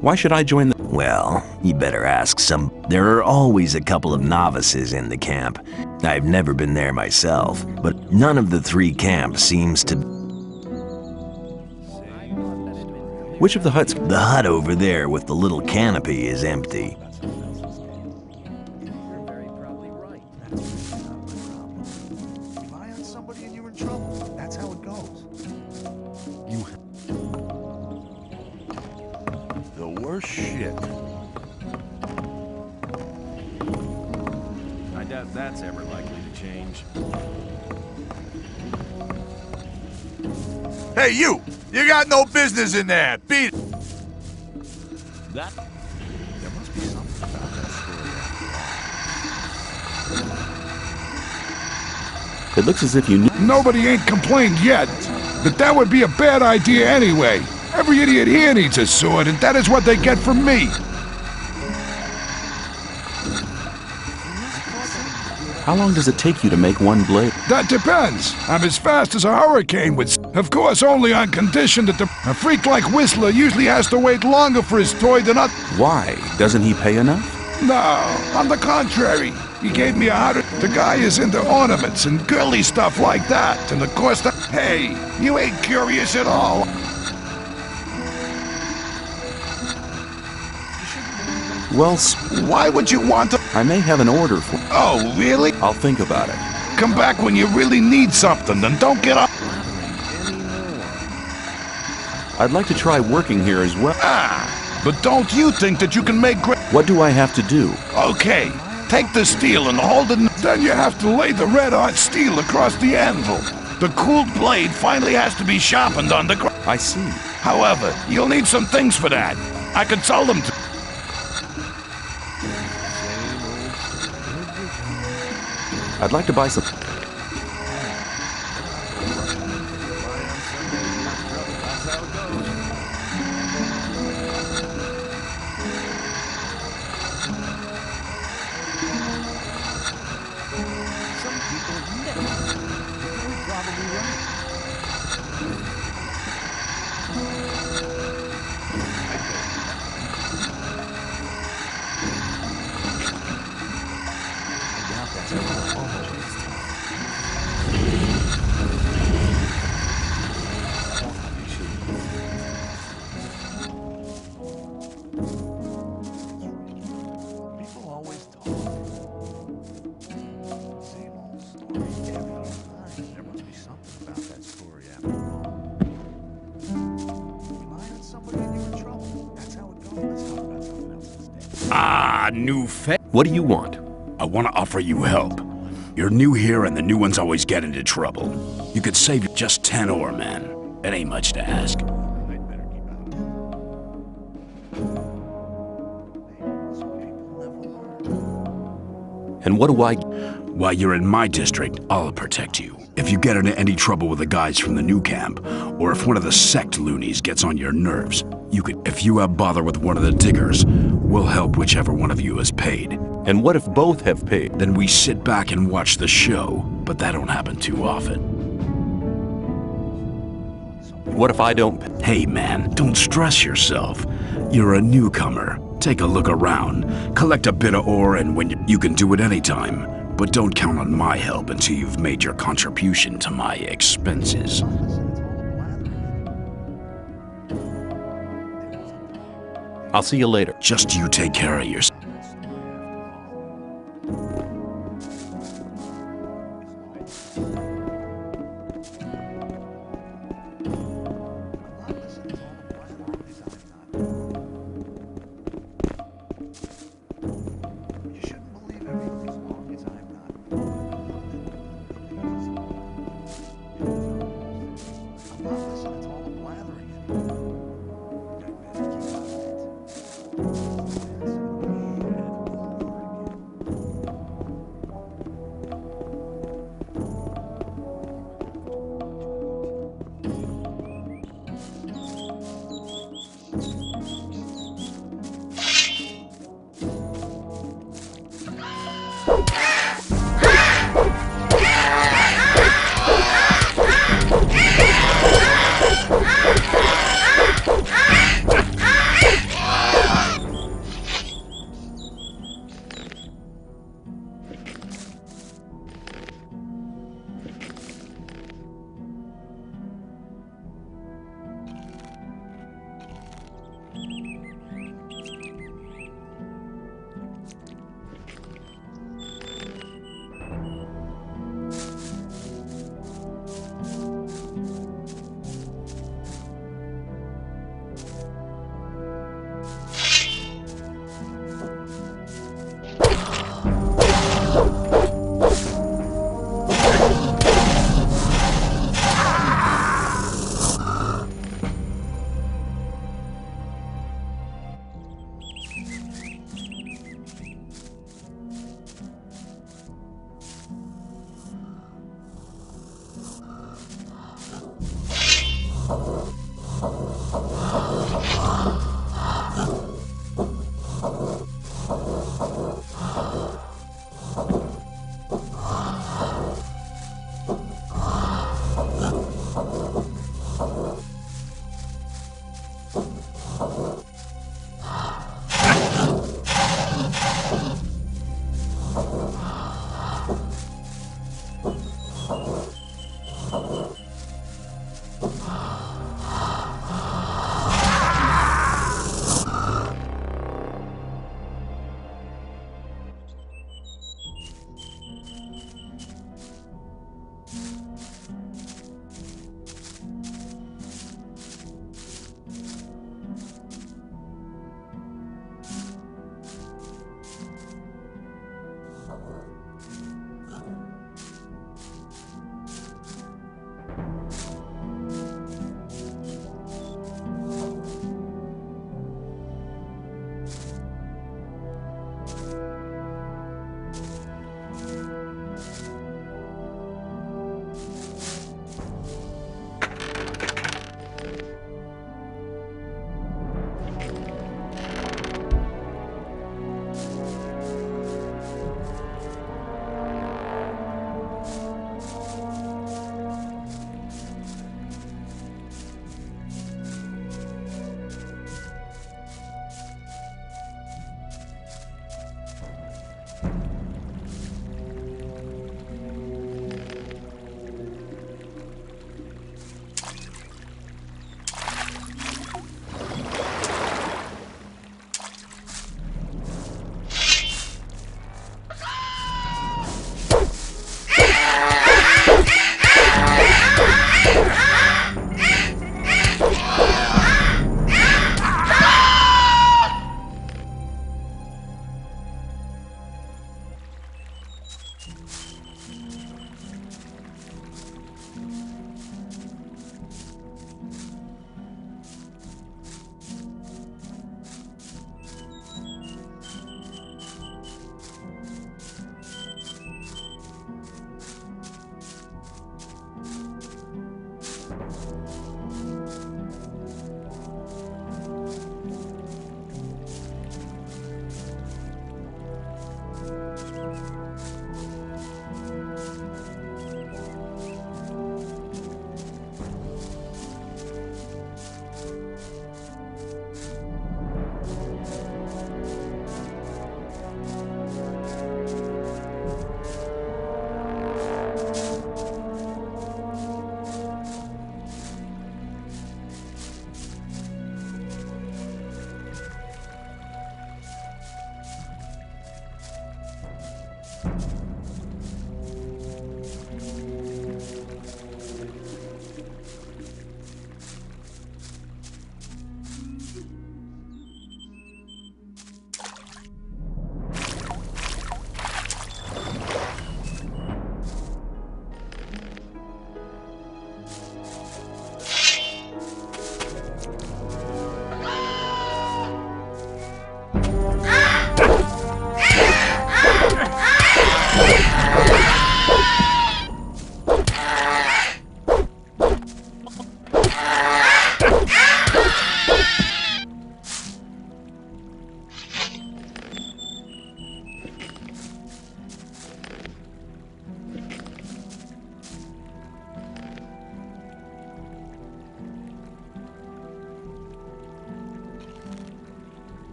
Why should I join the... Well, you better ask some. There are always a couple of novices in the camp. I've never been there myself, but none of the 3 camps seems to... Which of the huts? The hut over there with the little canopy is empty. The worst shit. I doubt that's ever likely to change. Hey, you! You got no business in there! Beat it! That... There must be something about that story. It looks as if you knew... Nobody ain't complained yet, but that would be a bad idea anyway. Every idiot here needs a sword, and that is what they get from me. How long does it take you to make one blade? That depends. I'm as fast as a hurricane would. Of course, only on condition that a freak like Whistler usually has to wait longer for his toy than us. Why? Doesn't he pay enough? No, on the contrary. He gave me 100. The guy is into ornaments and girly stuff like that, and of course the... Hey, you ain't curious at all. Well, why would you want to... I may have an order for... Oh, really? I'll think about it. Come back when you really need something, then don't get up. I'd like to try working here as well. But don't you think that you can make great... What do I have to do? Okay, take the steel and hold it... Then you have to lay the red hot steel across the anvil. The cooled blade finally has to be sharpened on the ground. I see. However, you'll need some things for that. I could sell them to... I'd like to buy some... New face. What do you want? I want to offer you help. You're new here and the new ones always get into trouble. You could save just 10 ore, man. It ain't much to ask. And what do I... While you're in my district, I'll protect you. If you get into any trouble with the guys from the new camp, or if one of the sect loonies gets on your nerves, if you have bother with one of the diggers, we'll help whichever one of you is paid. And what if both have paid? Then we sit back and watch the show, but that don't happen too often. What if I don't... Hey man, don't stress yourself. You're a newcomer. Take a look around, collect a bit of ore, and when you can do it anytime. But don't count on my help until you've made your contribution to my expenses. I'll see you later. Just you take care of yourself.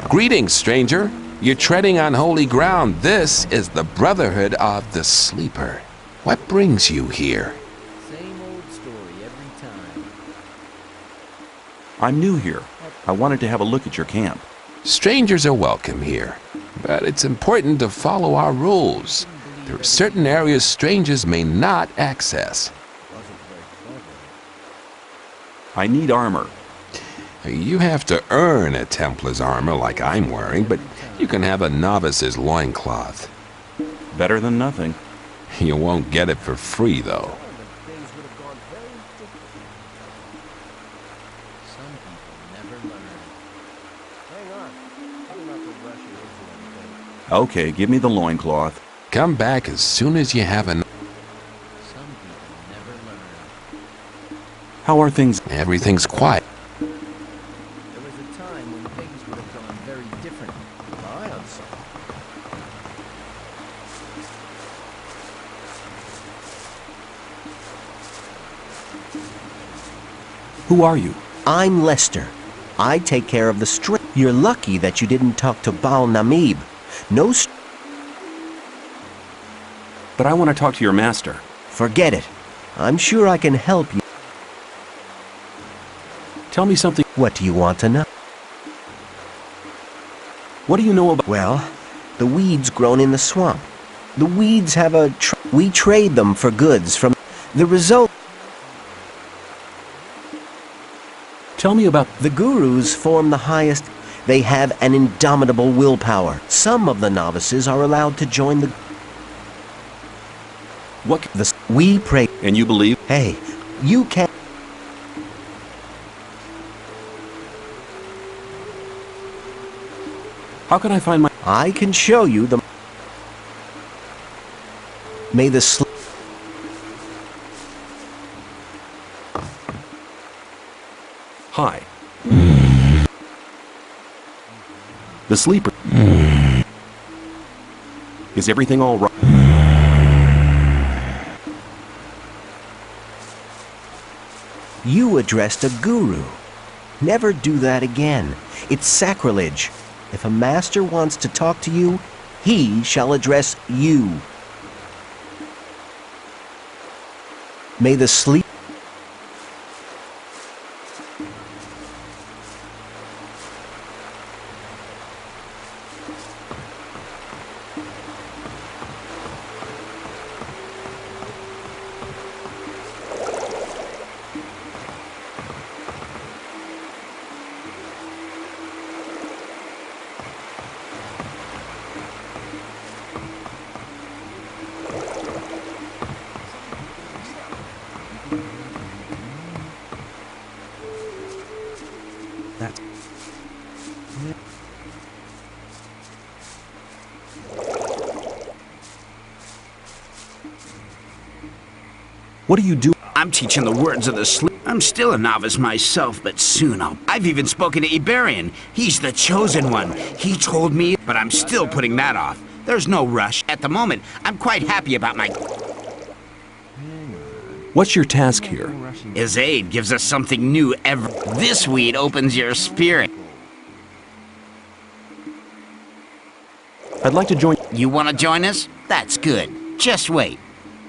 Greetings, stranger. You're treading on holy ground. This is the Brotherhood of the Sleeper. What brings you here? Same old story every time. I'm new here. I wanted to have a look at your camp. Strangers are welcome here, but it's important to follow our rules. There are certain areas strangers may not access. I need armor. You have to earn a Templar's armor like I'm wearing, but you can have a novice's loincloth. Better than nothing. You won't get it for free, though. Okay, give me the loincloth. Come back as soon as you have an... How are things? Everything's quiet. There was a time when things would have gone very different. My son. Who are you? I'm Lester. I take care of the street. You're lucky that you didn't talk to Baal Namib. No But I want to talk to your master. Forget it. I'm sure I can help you. Tell me something. What do you want to know? What do you know about... Well, the weeds grown in the swamp. The weeds have a... we trade them for goods from... The result... Tell me about... The gurus form the highest... They have an indomitable willpower. Some of the novices are allowed to join the... What? We pray... And you believe? Hey, you can't... How can I find my... I can show you the... May the Hi. The sleeper. Is everything all right? You addressed a guru. Never do that again. It's sacrilege. If a master wants to talk to you, he shall address you. May the sleep... That's... What do you do? I'm teaching the words of the sleep. I'm still a novice myself, but soon I've even spoken to Iberian. He's the chosen one. He told me, but I'm still putting that off. There's no rush. At the moment, I'm quite happy about my... What's your task here? His aid gives us something new every... This weed opens your spirit. I'd like to join... You want to join us? That's good. Just wait.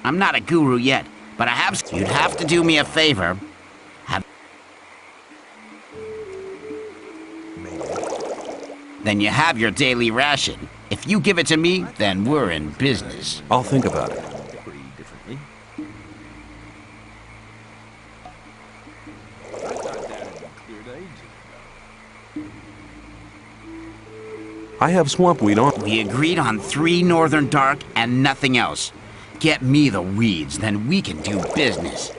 I'm not a guru yet, but you'd have to do me a favor. Then you have your daily ration. If you give it to me, then we're in business. I'll think about it. I have swamp weed on. We agreed on 3 Northern Dark and nothing else. Get me the weeds, then we can do business.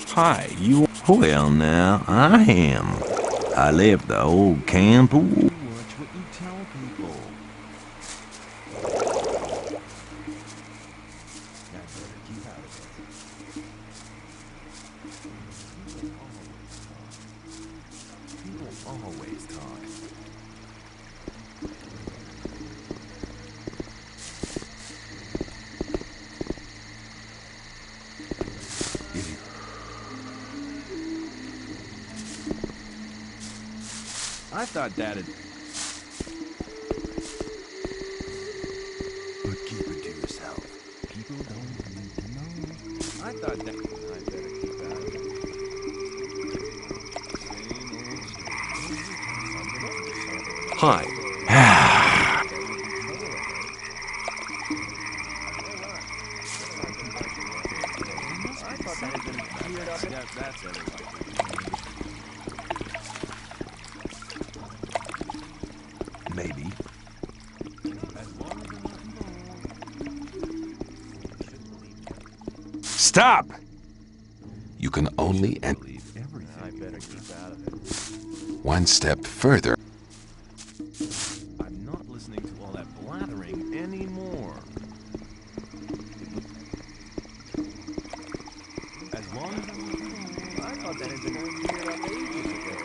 Hi, you... Well, now, I am. I left the old camp. Watch what you tell people. I better keep out of it. People always talk. I thought that'd... But keep it to yourself. People don't need to know. I thought that... I better keep out of it. Hi. Maybe. Stop! You can only enter I better keep out of it. one step further. I'm not listening to all that blathering anymore. As long as I thought that had been cleared up ages ago.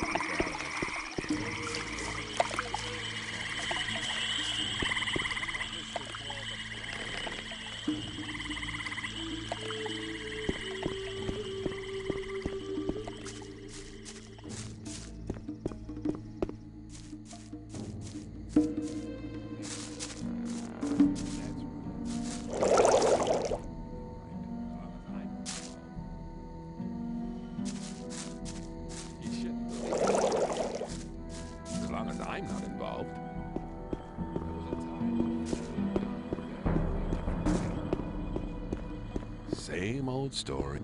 As long as I'm not involved. Same old story.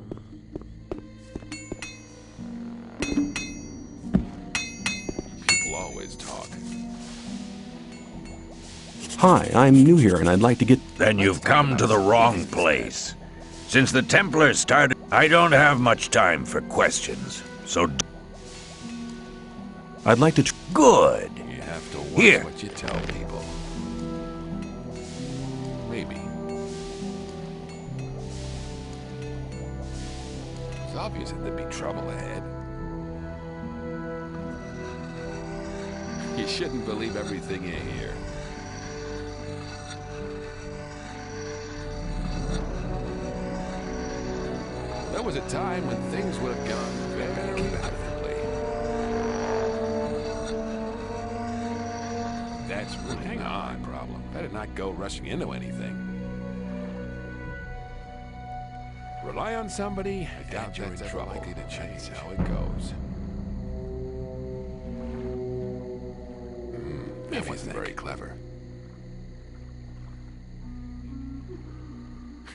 People always talk. Hi, I'm new here and I'd like to get... Then you've come to the wrong place. Since the Templars started, I don't have much time for questions. So I'd like to... Good. You have to watch Here. what you tell people. Maybe. It's obvious that there'd be trouble ahead. You shouldn't believe everything you hear. There was a time when things would have gone very differently. That's really not my problem. Better not go rushing into anything. Rely on somebody, I doubt that's ever likely to change. That's how it goes. That wasn't very clever.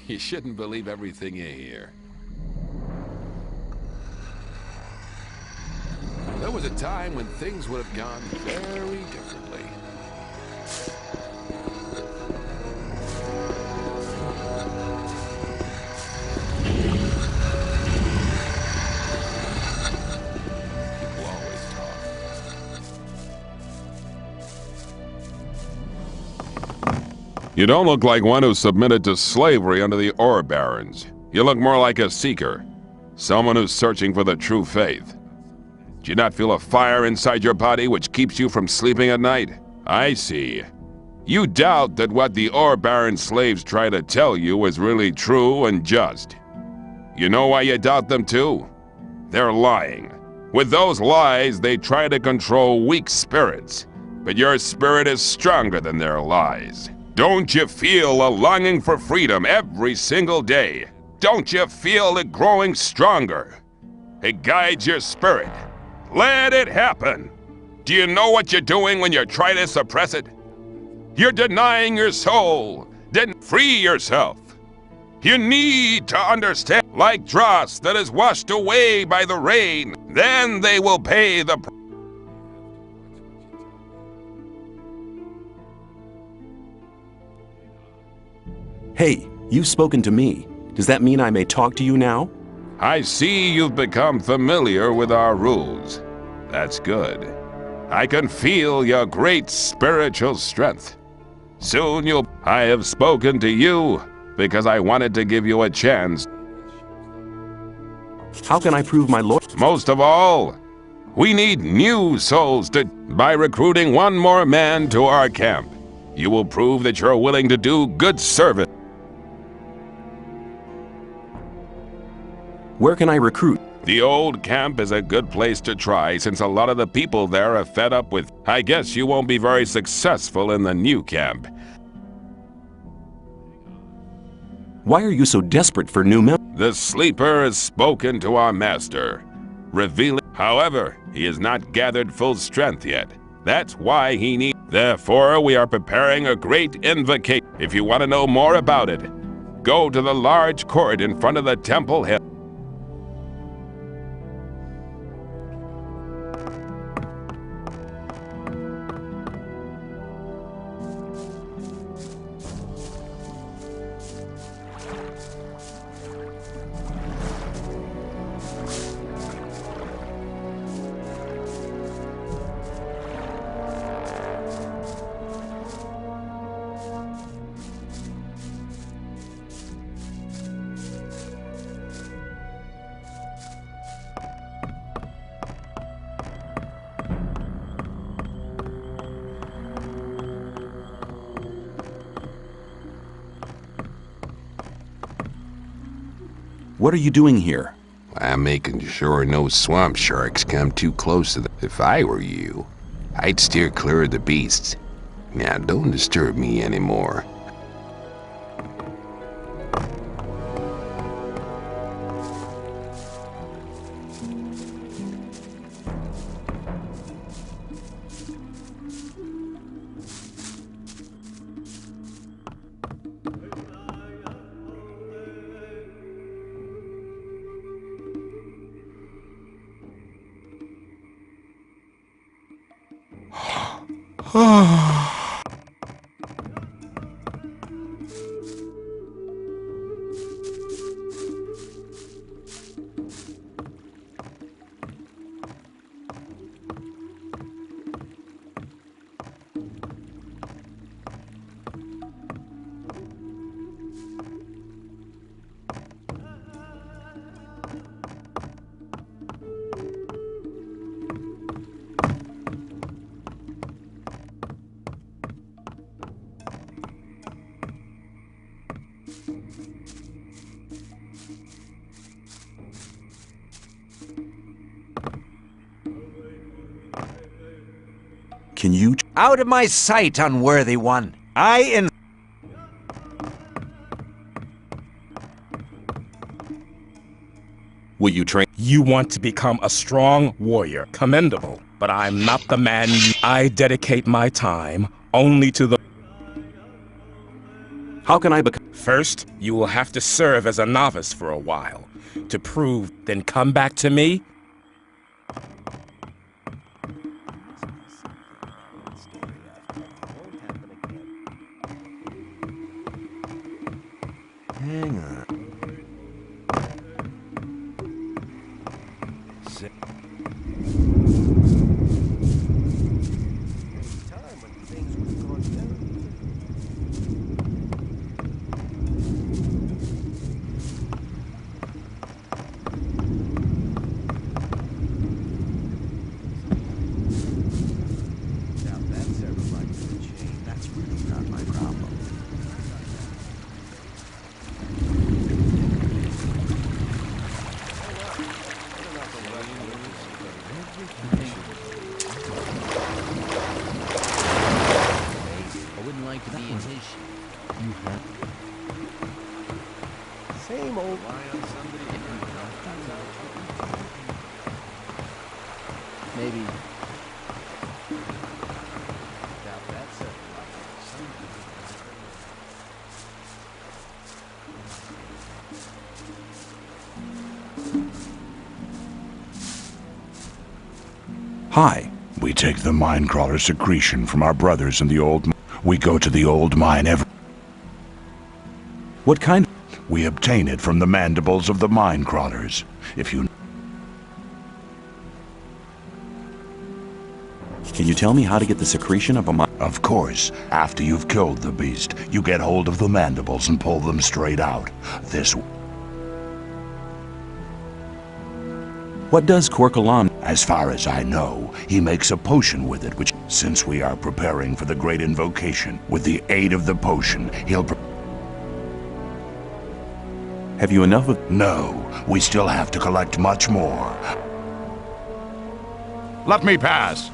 You shouldn't believe everything you hear. There was a time when things would have gone very differently. People always talk. You don't look like one who submitted to slavery under the ore barons. You look more like a seeker, someone who's searching for the true faith. Do you not feel a fire inside your body which keeps you from sleeping at night? I see. You doubt that what the ore baron slaves try to tell you is really true and just. You know why you doubt them too? They're lying. With those lies, they try to control weak spirits. But your spirit is stronger than their lies. Don't you feel a longing for freedom every single day? Don't you feel it growing stronger? It guides your spirit. Let it happen. Do you know what you're doing when you try to suppress it? You're denying your soul. Then free yourself. You need to understand, like dross that is washed away by the rain, then they will pay the price. Hey, you've spoken to me. Does that mean I may talk to you now? I see you've become familiar with our rules. That's good. I can feel your great spiritual strength. Soon you'll... I have spoken to you because I wanted to give you a chance. How can I prove my loyalty? Most of all, we need new souls by recruiting one more man to our camp. You will prove that you're willing to do good service. Where can I recruit? The old camp is a good place to try since a lot of the people there are fed up with. I guess you won't be very successful in the new camp. Why are you so desperate for new members? The sleeper has spoken to our master, revealing. However, he has not gathered full strength yet. That's why he needs. Therefore, we are preparing a great invocation. If you want to know more about it, go to the large court in front of the temple hill. What are you doing here? I'm making sure no swamp sharks come too close to them. If I were you, I'd steer clear of the beasts. Now, don't disturb me anymore. Can you... Out of my sight, unworthy one. Will you train? You want to become a strong warrior. Commendable. But I'm not the man I dedicate my time only to the... How can I become... First, you will have to serve as a novice for a while. To prove, then come back to me. Hang on. Same old. Maybe. Hi. We take the Minecrawler secretion from our brothers in the old... We go to the old mine every... What kind? We obtain it from the mandibles of the Minecrawlers. If you... Can you tell me how to get the secretion of a mine? Of course. After you've killed the beast, you get hold of the mandibles and pull them straight out. This... What does Korkalan? As far as I know, he makes a potion with it, which, since we are preparing for the great invocation, with the aid of the potion, he'll... Have you enough of... No, we still have to collect much more. Let me pass.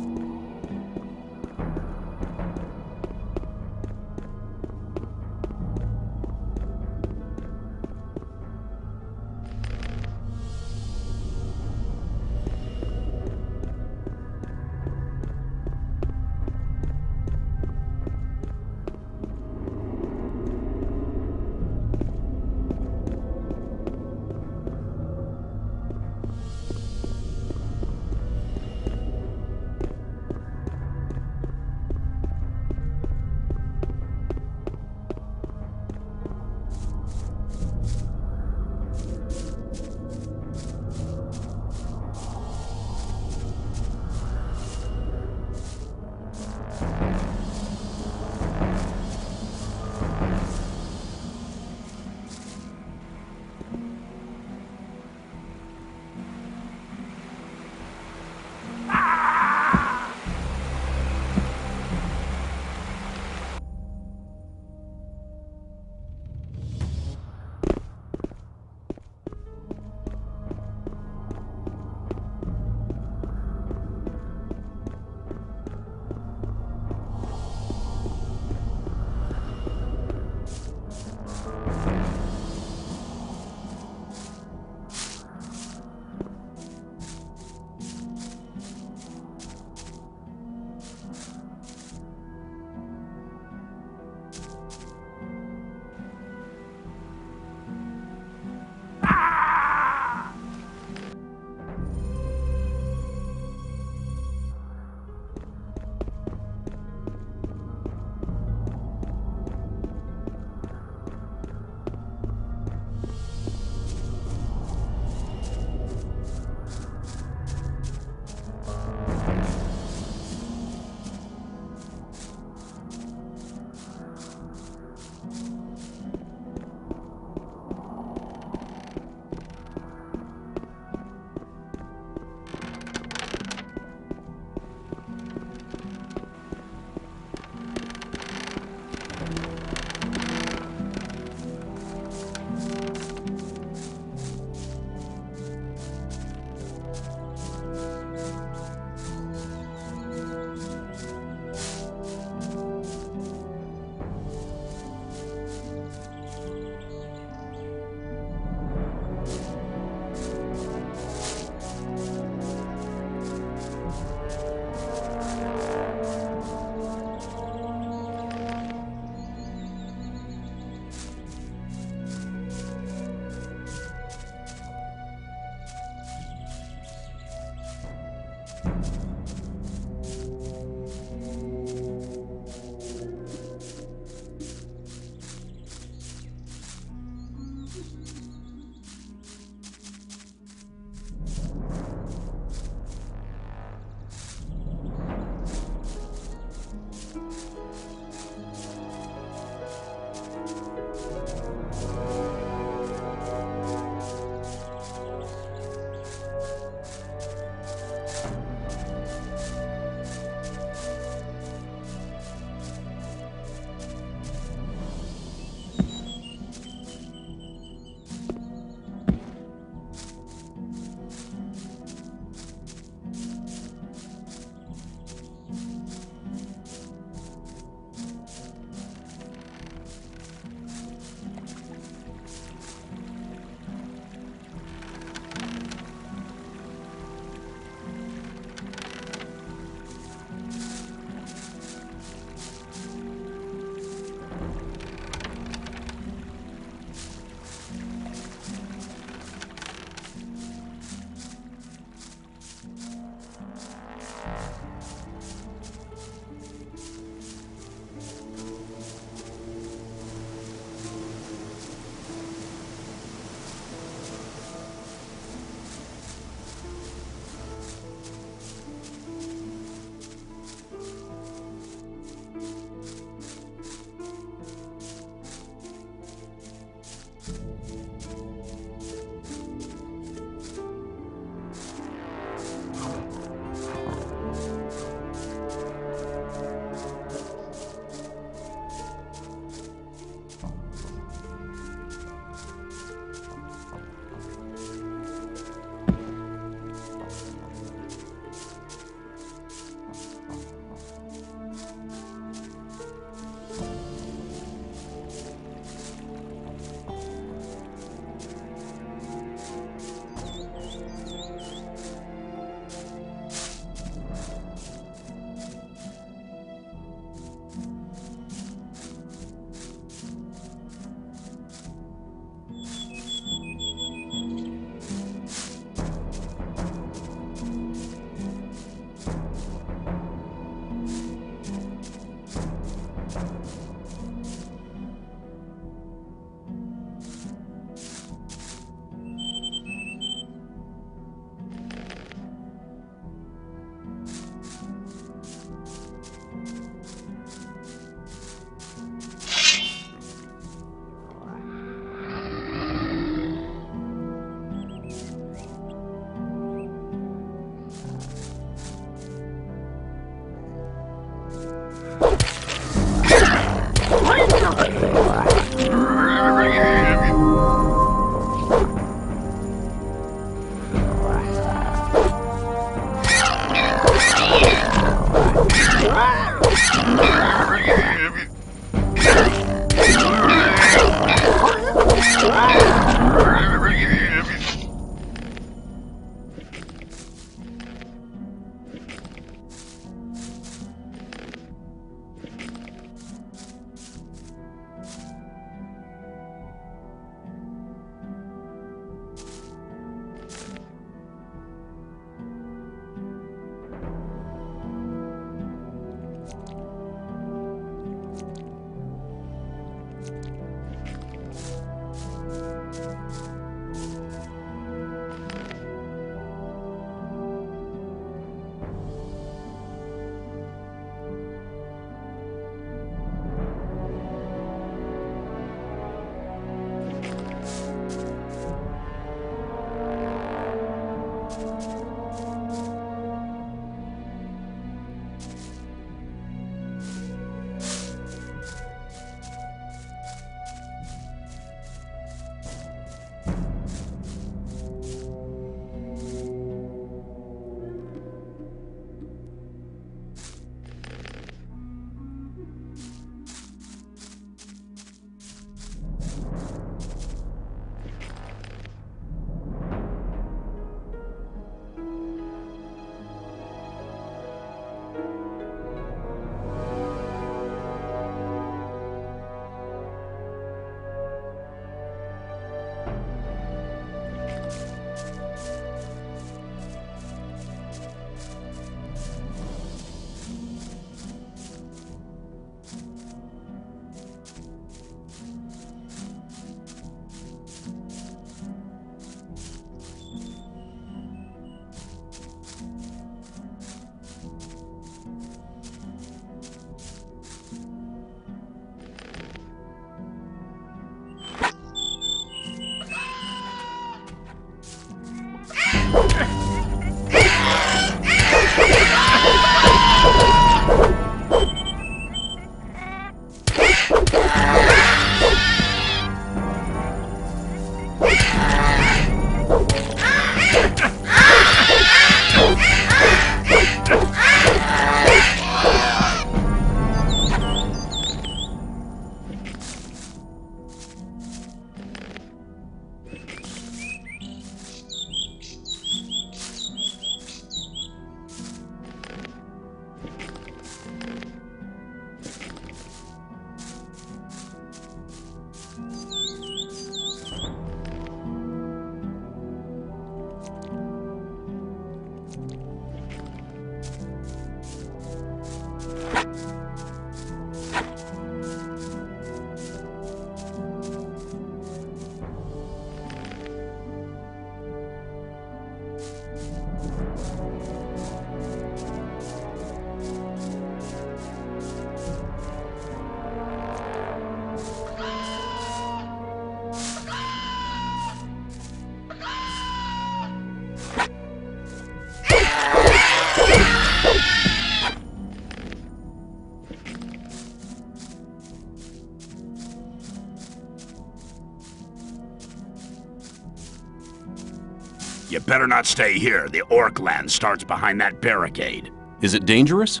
You better not stay here. The orc land starts behind that barricade. Is it dangerous?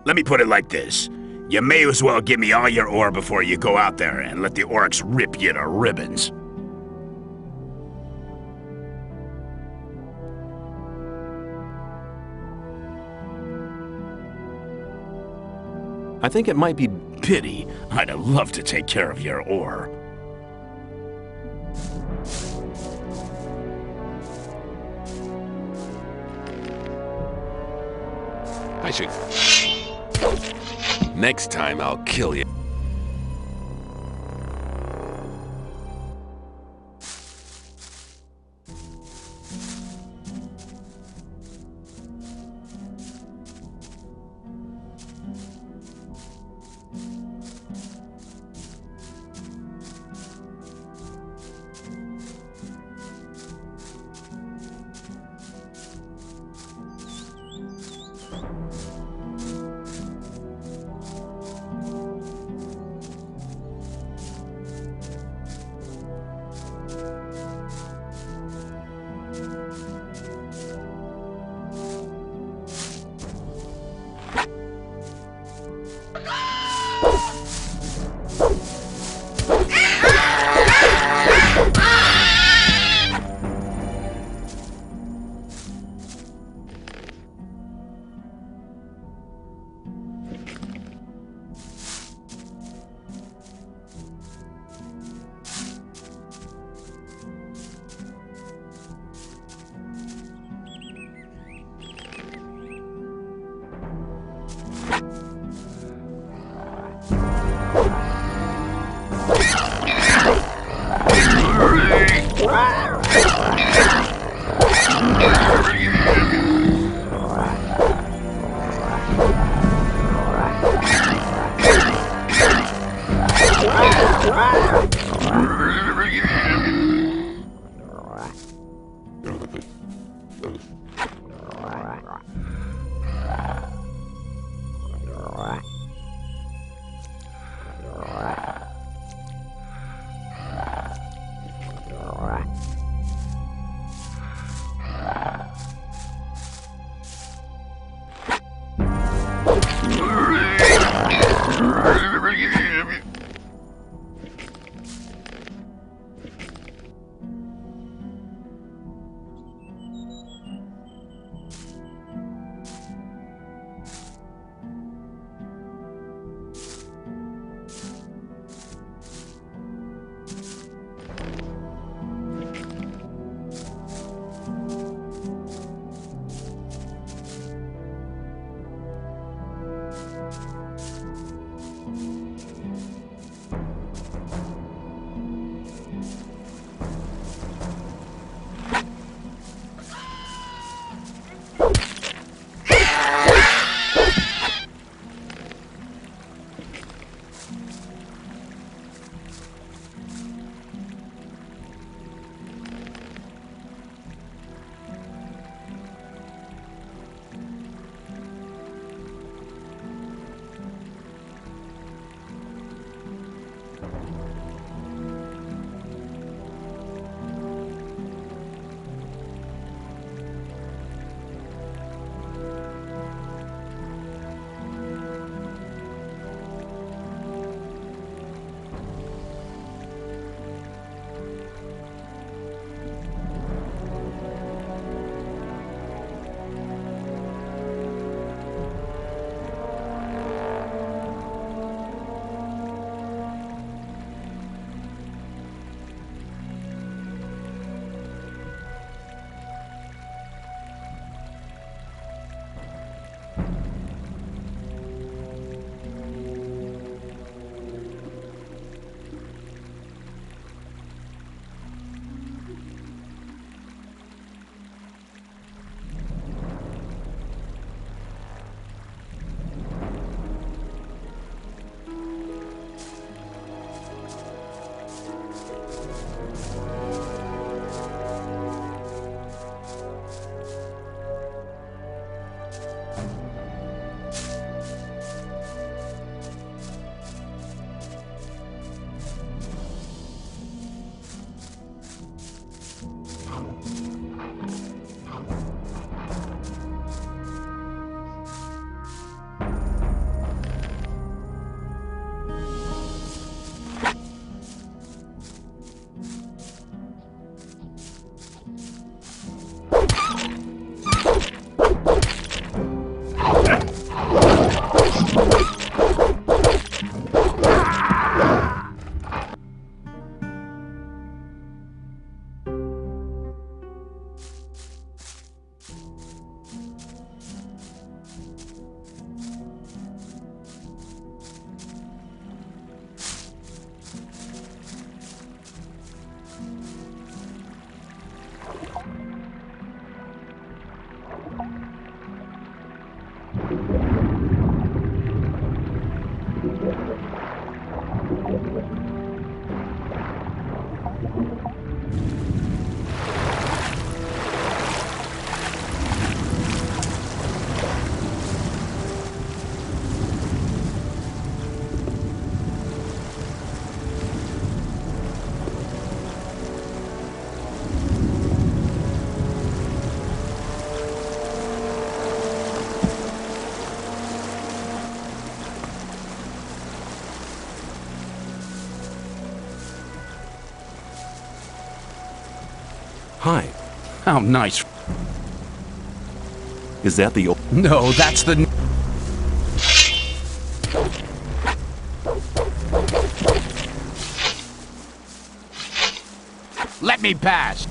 Let me put it like this. You may as well give me all your ore before you go out there and let the orcs rip you to ribbons. I think it might be... Pity. I'd have loved to take care of your ore. I should... Next time I'll kill you. Hi. How nice. Is that the old... No, that's the... Let me pass.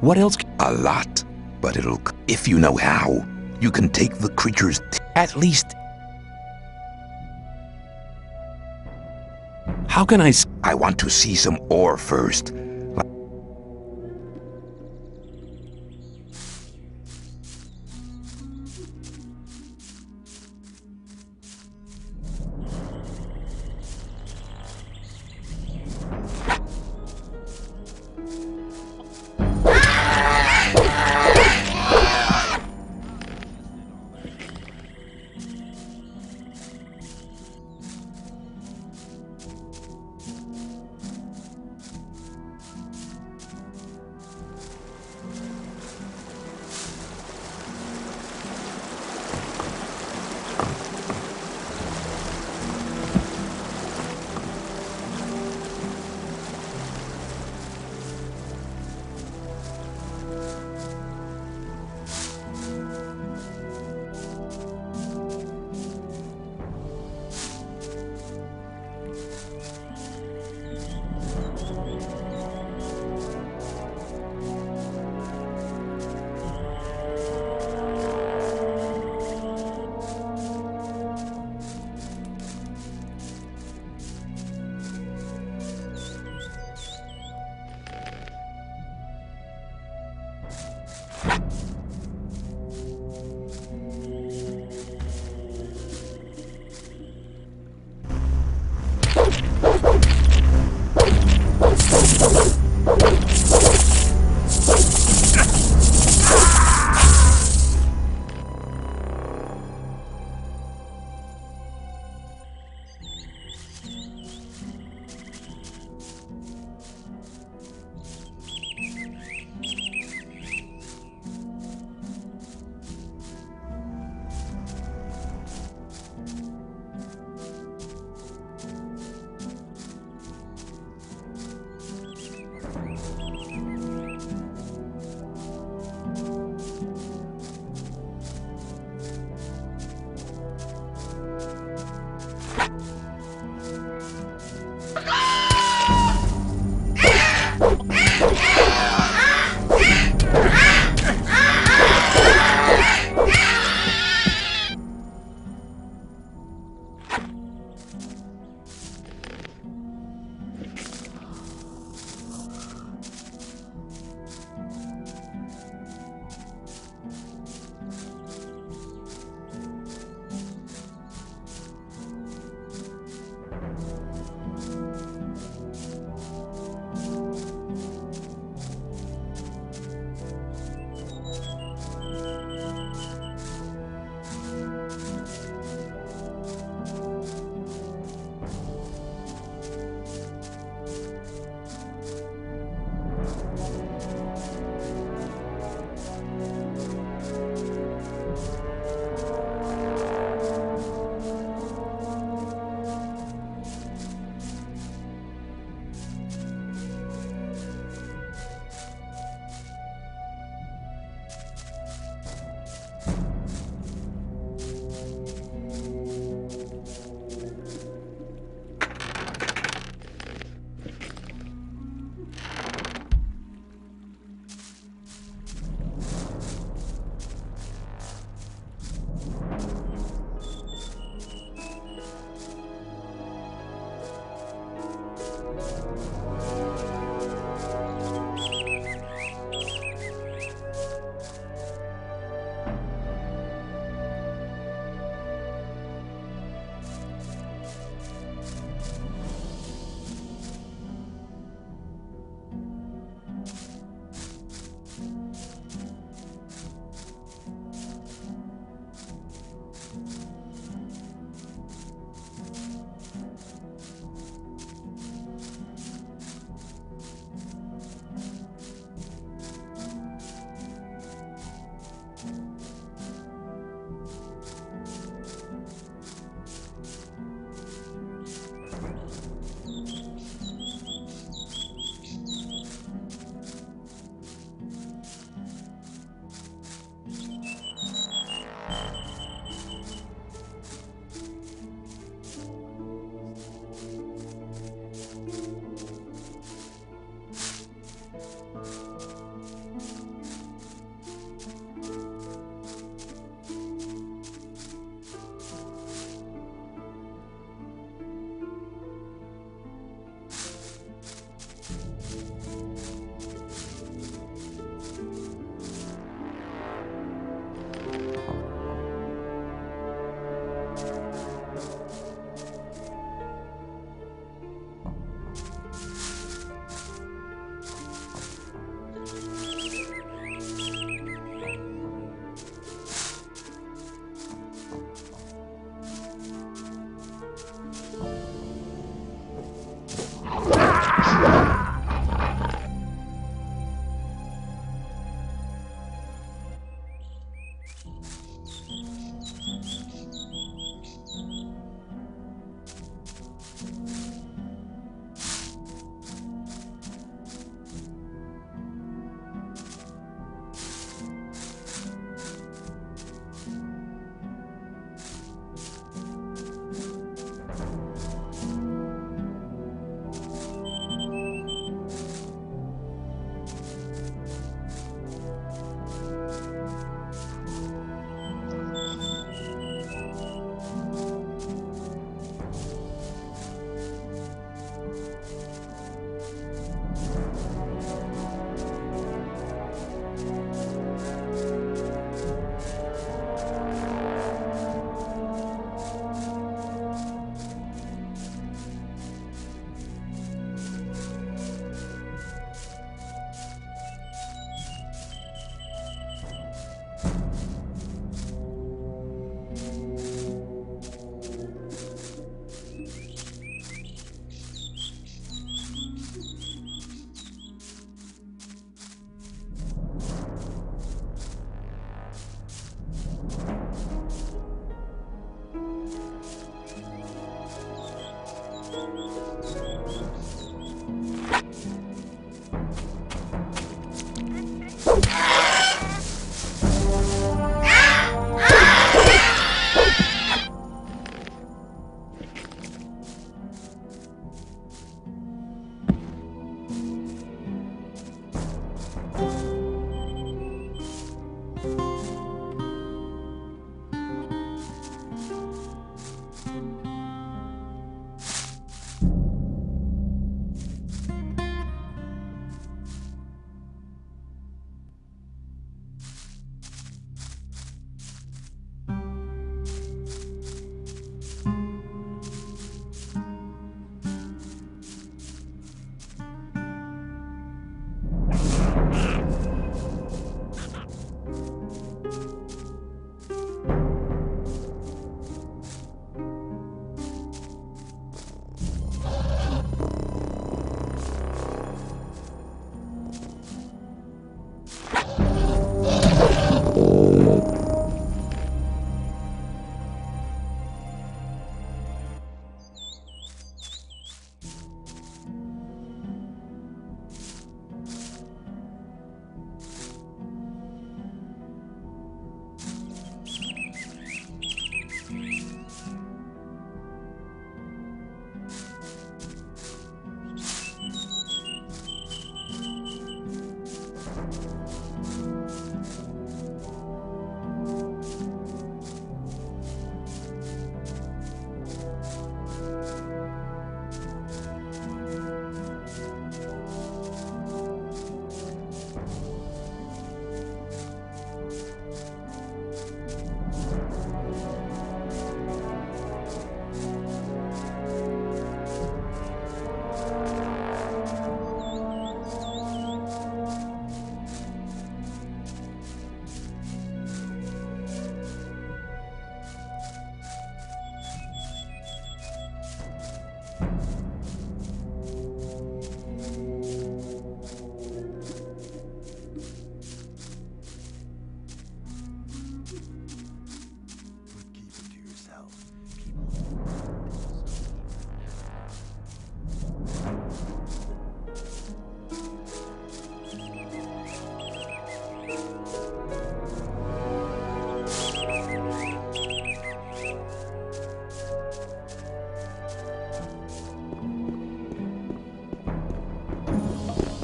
What else? A lot, but it'll... If you know how, you can take the creature's... At least... How can I... I want to see some ore first.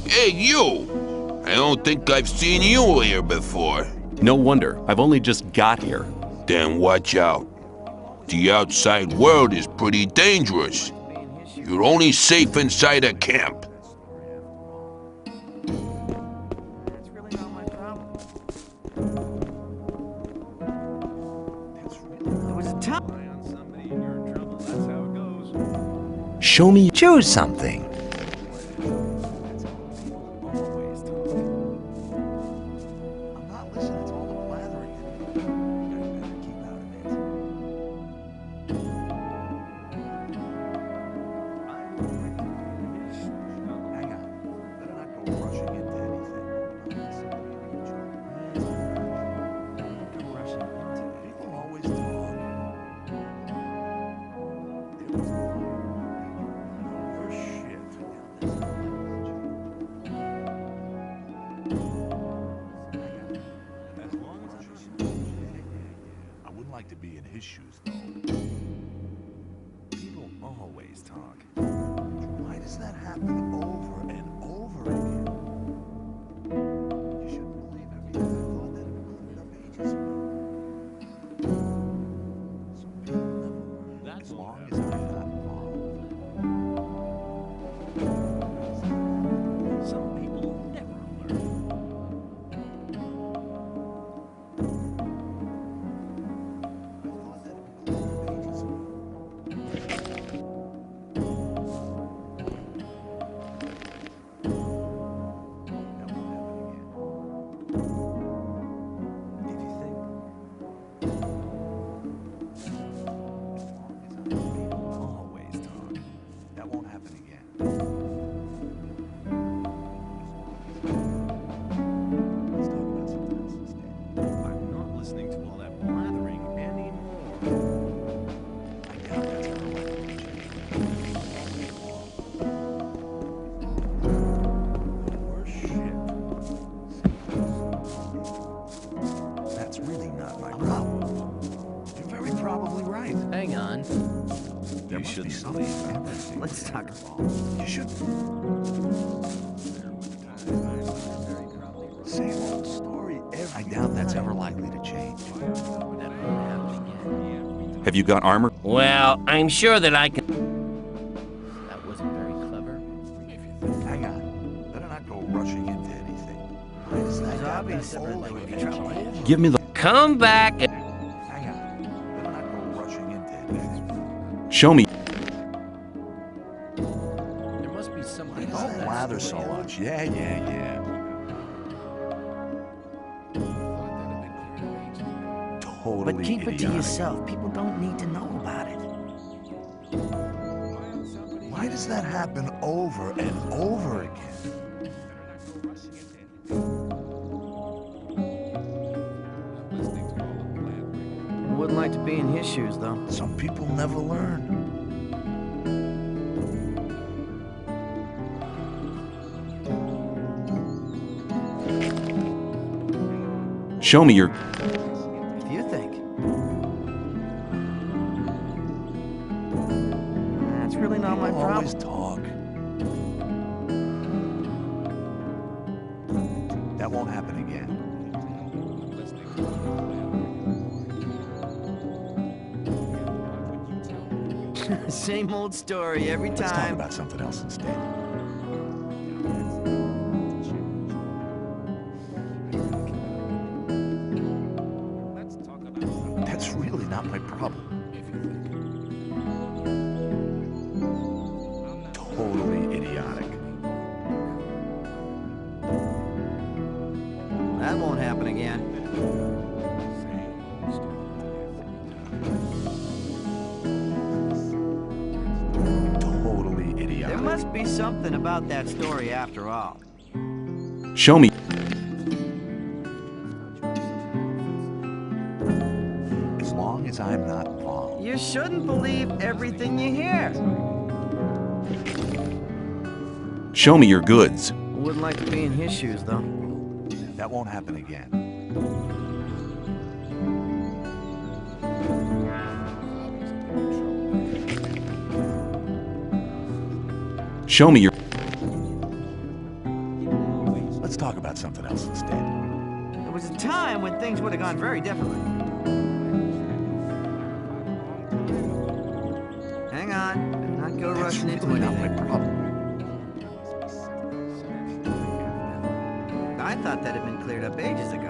Hey, you! I don't think I've seen you here before. No wonder. I've only just got here. Then watch out. The outside world is pretty dangerous. You're only safe inside a camp. There was a time. Show me. Choose something. To be in his shoes, though. People always talk. Why does that happen over and over again? You shouldn't believe everything. I thought that had been cleared up ages ago. Some people never learn. As long as I'm not involved. Some people never learn. Hang on. You shouldn't believe everything. Let's talk. You should. Same old story. I doubt that's ever likely to change. Have you got armor? Well, I'm sure that I can. That wasn't very clever. Hang on. Better not go rushing into anything. Why does that happen over and over? Give me the. Come back. Hang on. Better not go rushing into anything. Show me. There must be something. Don't lather so much. Yeah. Totally But keep it to idiotic. yourself. People don't need to know about it. Why does that happen over and over again? Wouldn't like to be in his shoes, though. Some people never learn. Show me your. If you think. That's really not my problem. Always talk. That won't happen again. Same old story every time. Let's talk about something else instead. That's really not my problem. Totally idiotic. That won't happen again. Totally idiotic. There must be something about that story after all. Show me. as long as I'm not involved. You shouldn't believe everything you hear. Show me your goods. Wouldn't like to be in his shoes, though. That won't happen again. Show me your... Let's talk about something else instead. There was a time when things would have gone very differently. Hang on. Better not go rushing into Really not my anything. problem. I thought that had been cleared up ages ago.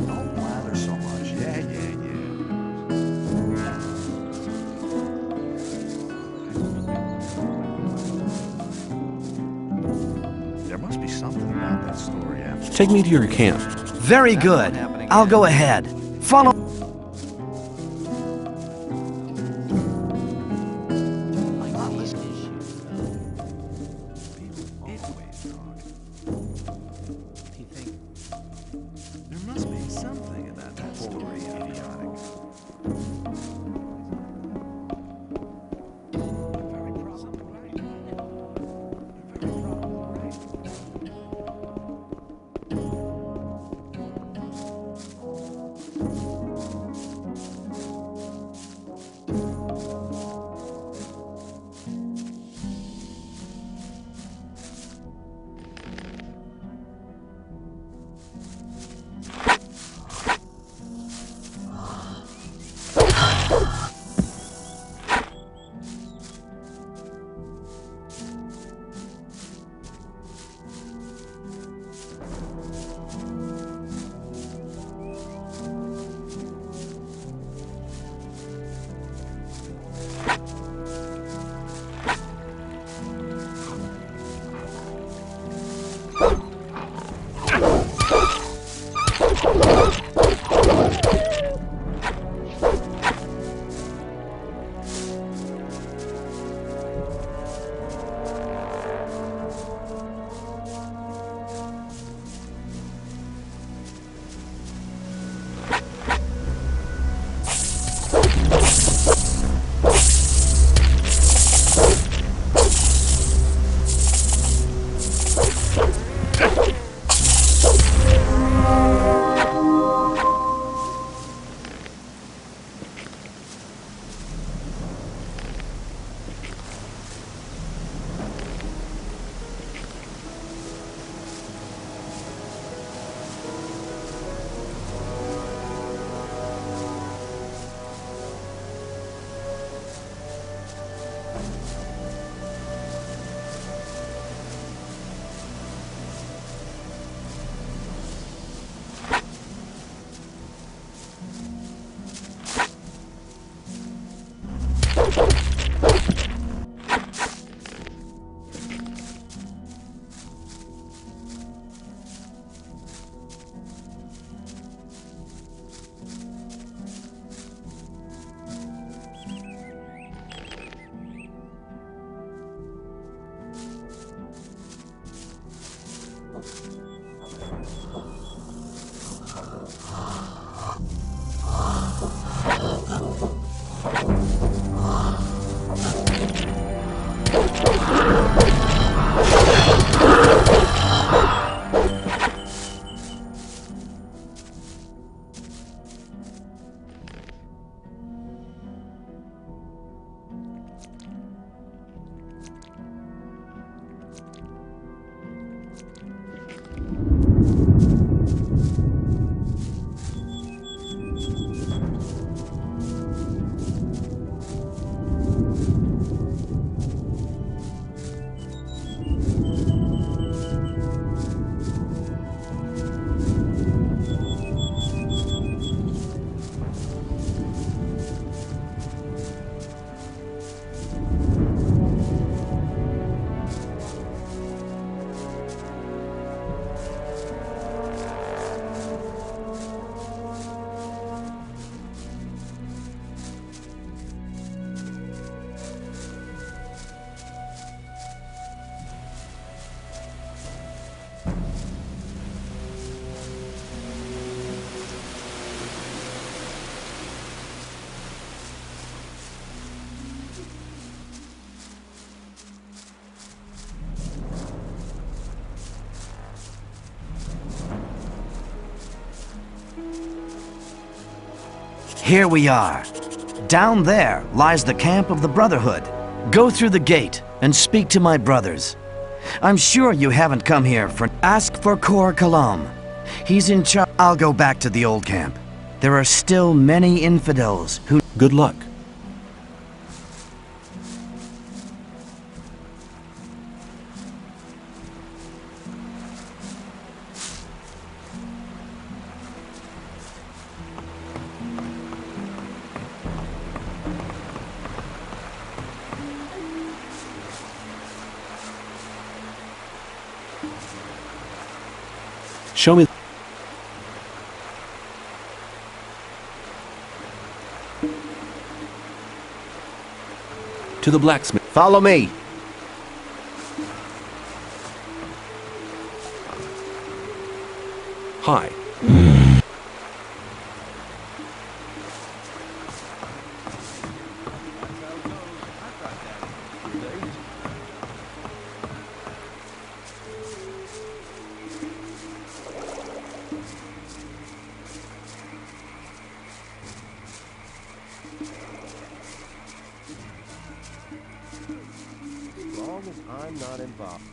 Don't blather so much. Yeah. There must be something about that story after. Take me to your camp. Very good. I'll go ahead. Follow. There must be something about that story idiotic. Here we are. Down there lies the camp of the Brotherhood. Go through the gate and speak to my brothers. I'm sure you haven't come here for... Ask for Kor Kalam. He's in charge. I'll go back to the old camp. There are still many infidels who... Good luck. Show me. To the blacksmith. Follow me. Hi. As long as I'm not involved.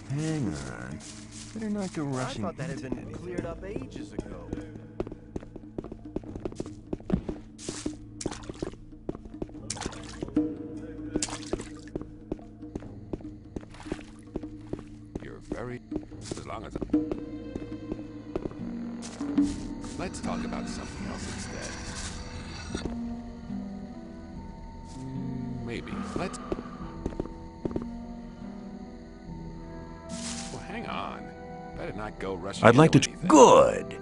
Hang on. Better not go rushing. I thought that had been cleared up ages ago. You're very... as long as... Let's talk about something else instead. Maybe. Let's... Well, hang on. Better not go rushing I'd like to... anything. Good.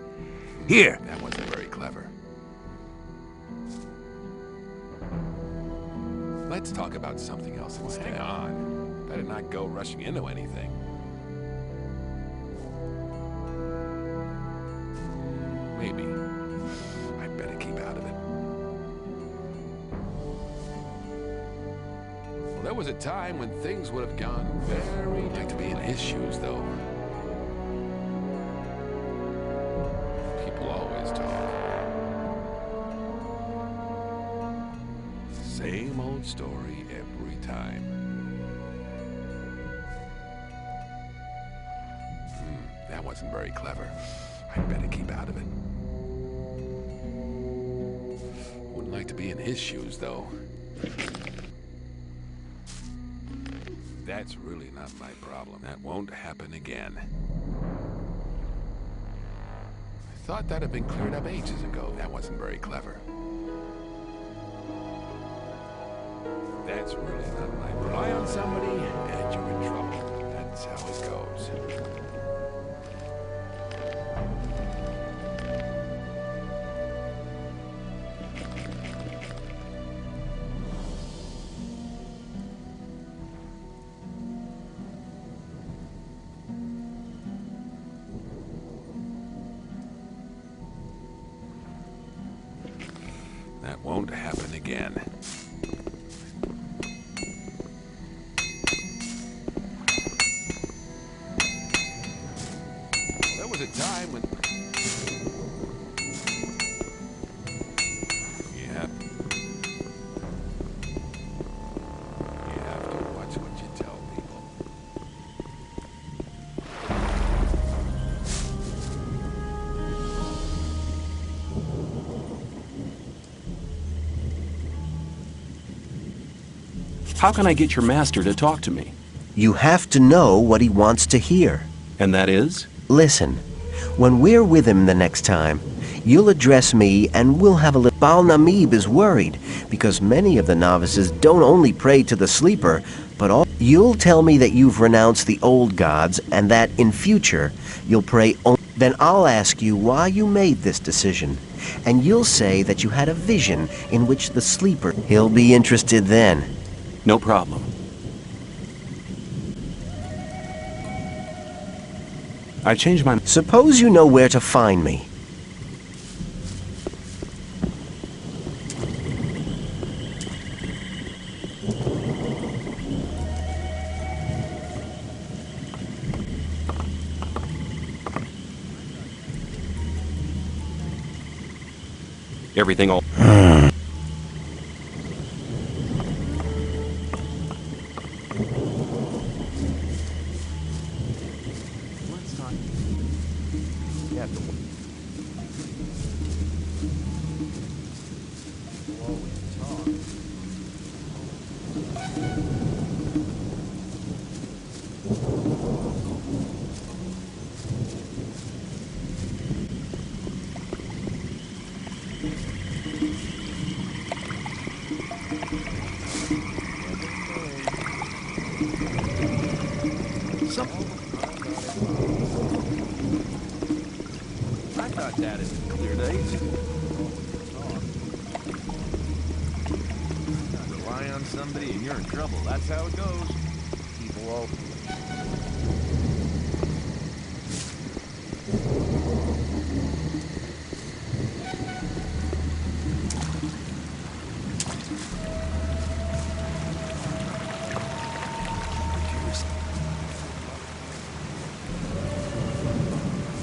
Here. That wasn't very clever. Let's talk about something else instead. Hang on. Better not go rushing into anything. Maybe. I better keep out of it. Well, there was a time when things would have gone very... like to be in his shoes, though. People always talk. Same old story every time. That wasn't very clever. I'd better keep out of it. Wouldn't like to be in his shoes, though. That's really not my problem. That won't happen again. I thought that had been cleared up ages ago. That wasn't very clever. That's really not my problem. Rely on somebody, and you're in trouble. That's how it goes. That won't happen again. There was a time when... You have to watch what you tell people. How can I get your master to talk to me? You have to know what he wants to hear. And that is? Listen, when we're with him the next time, you'll address me and we'll have a little... Bal Namib is worried because many of the novices don't only pray to the sleeper, but all... You'll tell me that you've renounced the old gods and that in future you'll pray only... Then I'll ask you why you made this decision, and you'll say that you had a vision in which the sleeper... He'll be interested then. No problem. I changed my... Suppose you know where to find me. Everything all... Let's talk. You have to. We'll always talk. I thought that is a clear date. Rely on somebody and you're in trouble. That's how it goes. People all...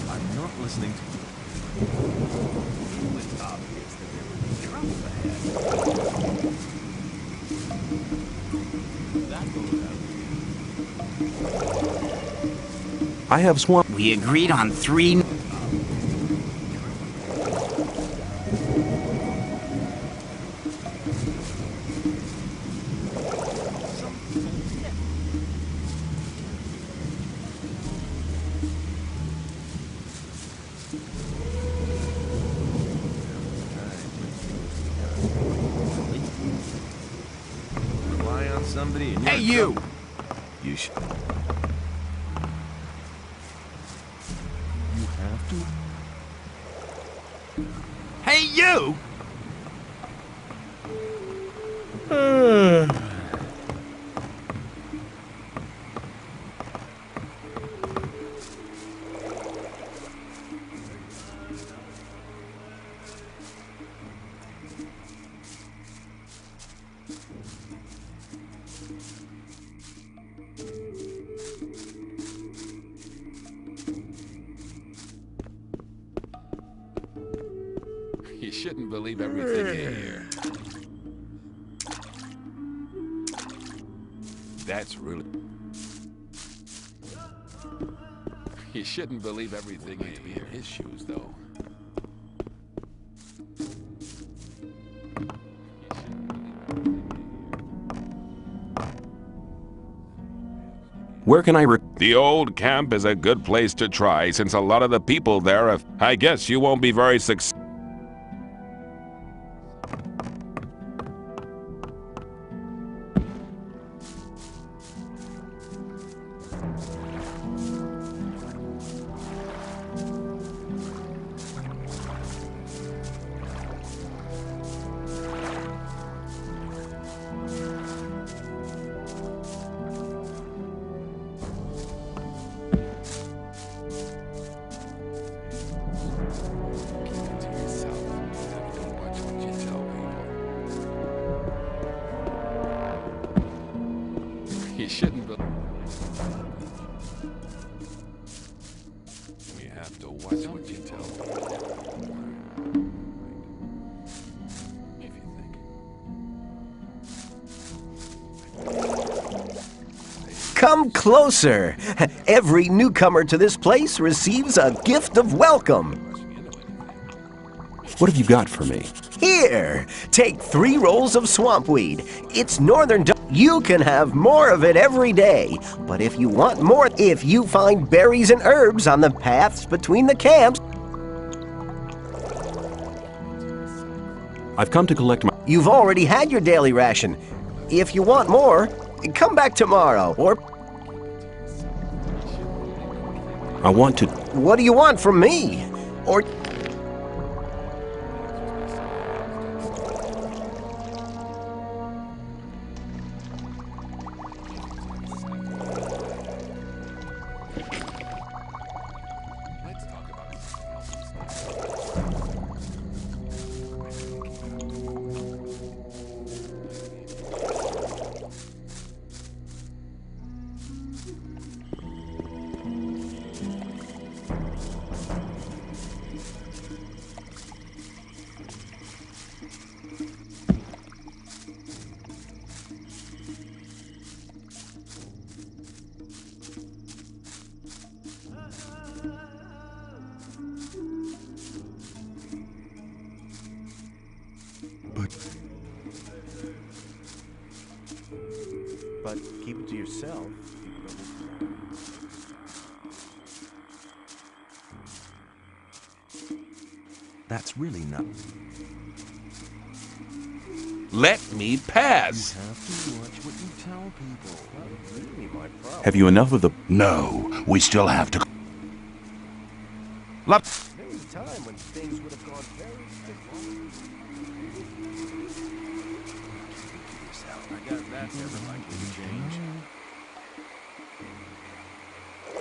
I'm not listening to... It was obvious that there would be trouble ahead. That goes out. I have swamp... We agreed on 3... Rely on somebody and Hey, you! You should... You have to? Hey, you! You shouldn't believe everything you hear. That's really... You shouldn't believe everything you hear. In his shoes, though. Where can I The old camp is a good place to try, since a lot of the people there have... I guess you won't be very successful. You shouldn't be... You have to watch what you tell people. If you think. Come closer. Every newcomer to this place receives a gift of welcome. What have you got for me? Here, take 3 rolls of swampweed. It's northern... You can have more of it every day. But if you want more, if you find berries and herbs on the paths between the camps... I've come to collect my... You've already had your daily ration. If you want more, come back tomorrow, or... I want to... What do you want from me? Or... but keep it to yourself. That's really not... Let me pass! Have you enough of the... No, we still have to... There was a time when things would have gone very different. I guess that's never likely to change.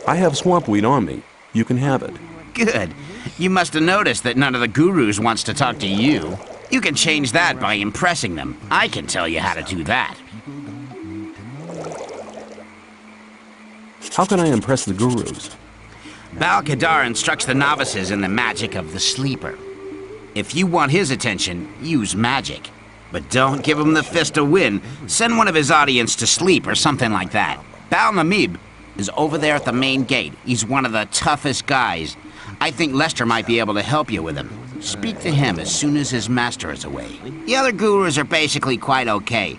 I have swamp weed on me. You can have it. Good. You must have noticed that none of the gurus wants to talk to you. You can change that by impressing them. I can tell you how to do that. How can I impress the gurus? Bal-Kadar instructs the novices in the magic of the sleeper. If you want his attention, use magic. But don't give him the fist to win. Send one of his audience to sleep or something like that. Bal-Namib is over there at the main gate. He's one of the toughest guys. I think Lester might be able to help you with him. Speak to him as soon as his master is away. The other gurus are basically quite okay.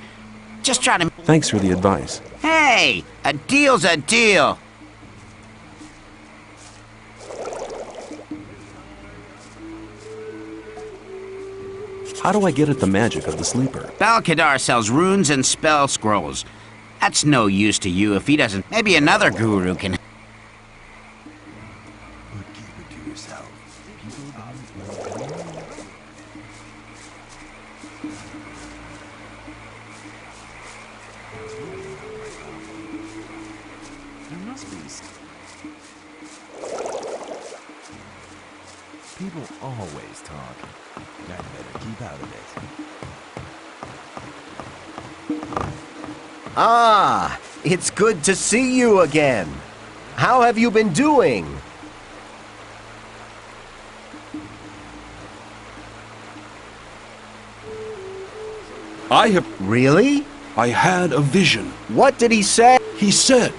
Just try to... Thanks for the advice. Hey, a deal's a deal. How do I get at the magic of the sleeper? Bal-Kadar sells runes and spell scrolls. That's no use to you if he doesn't. Maybe another guru can... People always talk. I better keep out of it. Ah, it's good to see you again. How have you been doing? I have... Really? I had a vision. What did he say? He said,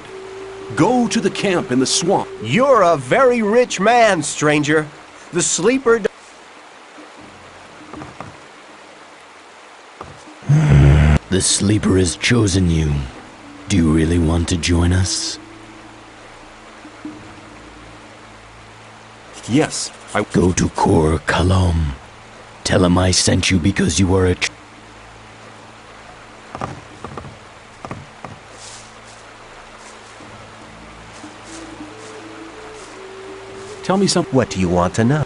go to the camp in the swamp. You're a very rich man, stranger. The sleeper... The sleeper has chosen you. Do you really want to join us? Yes, I... Go to Kor Kalom. Tell him I sent you because you are a... Tell me something. What do you want to know?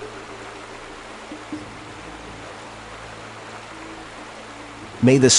May the...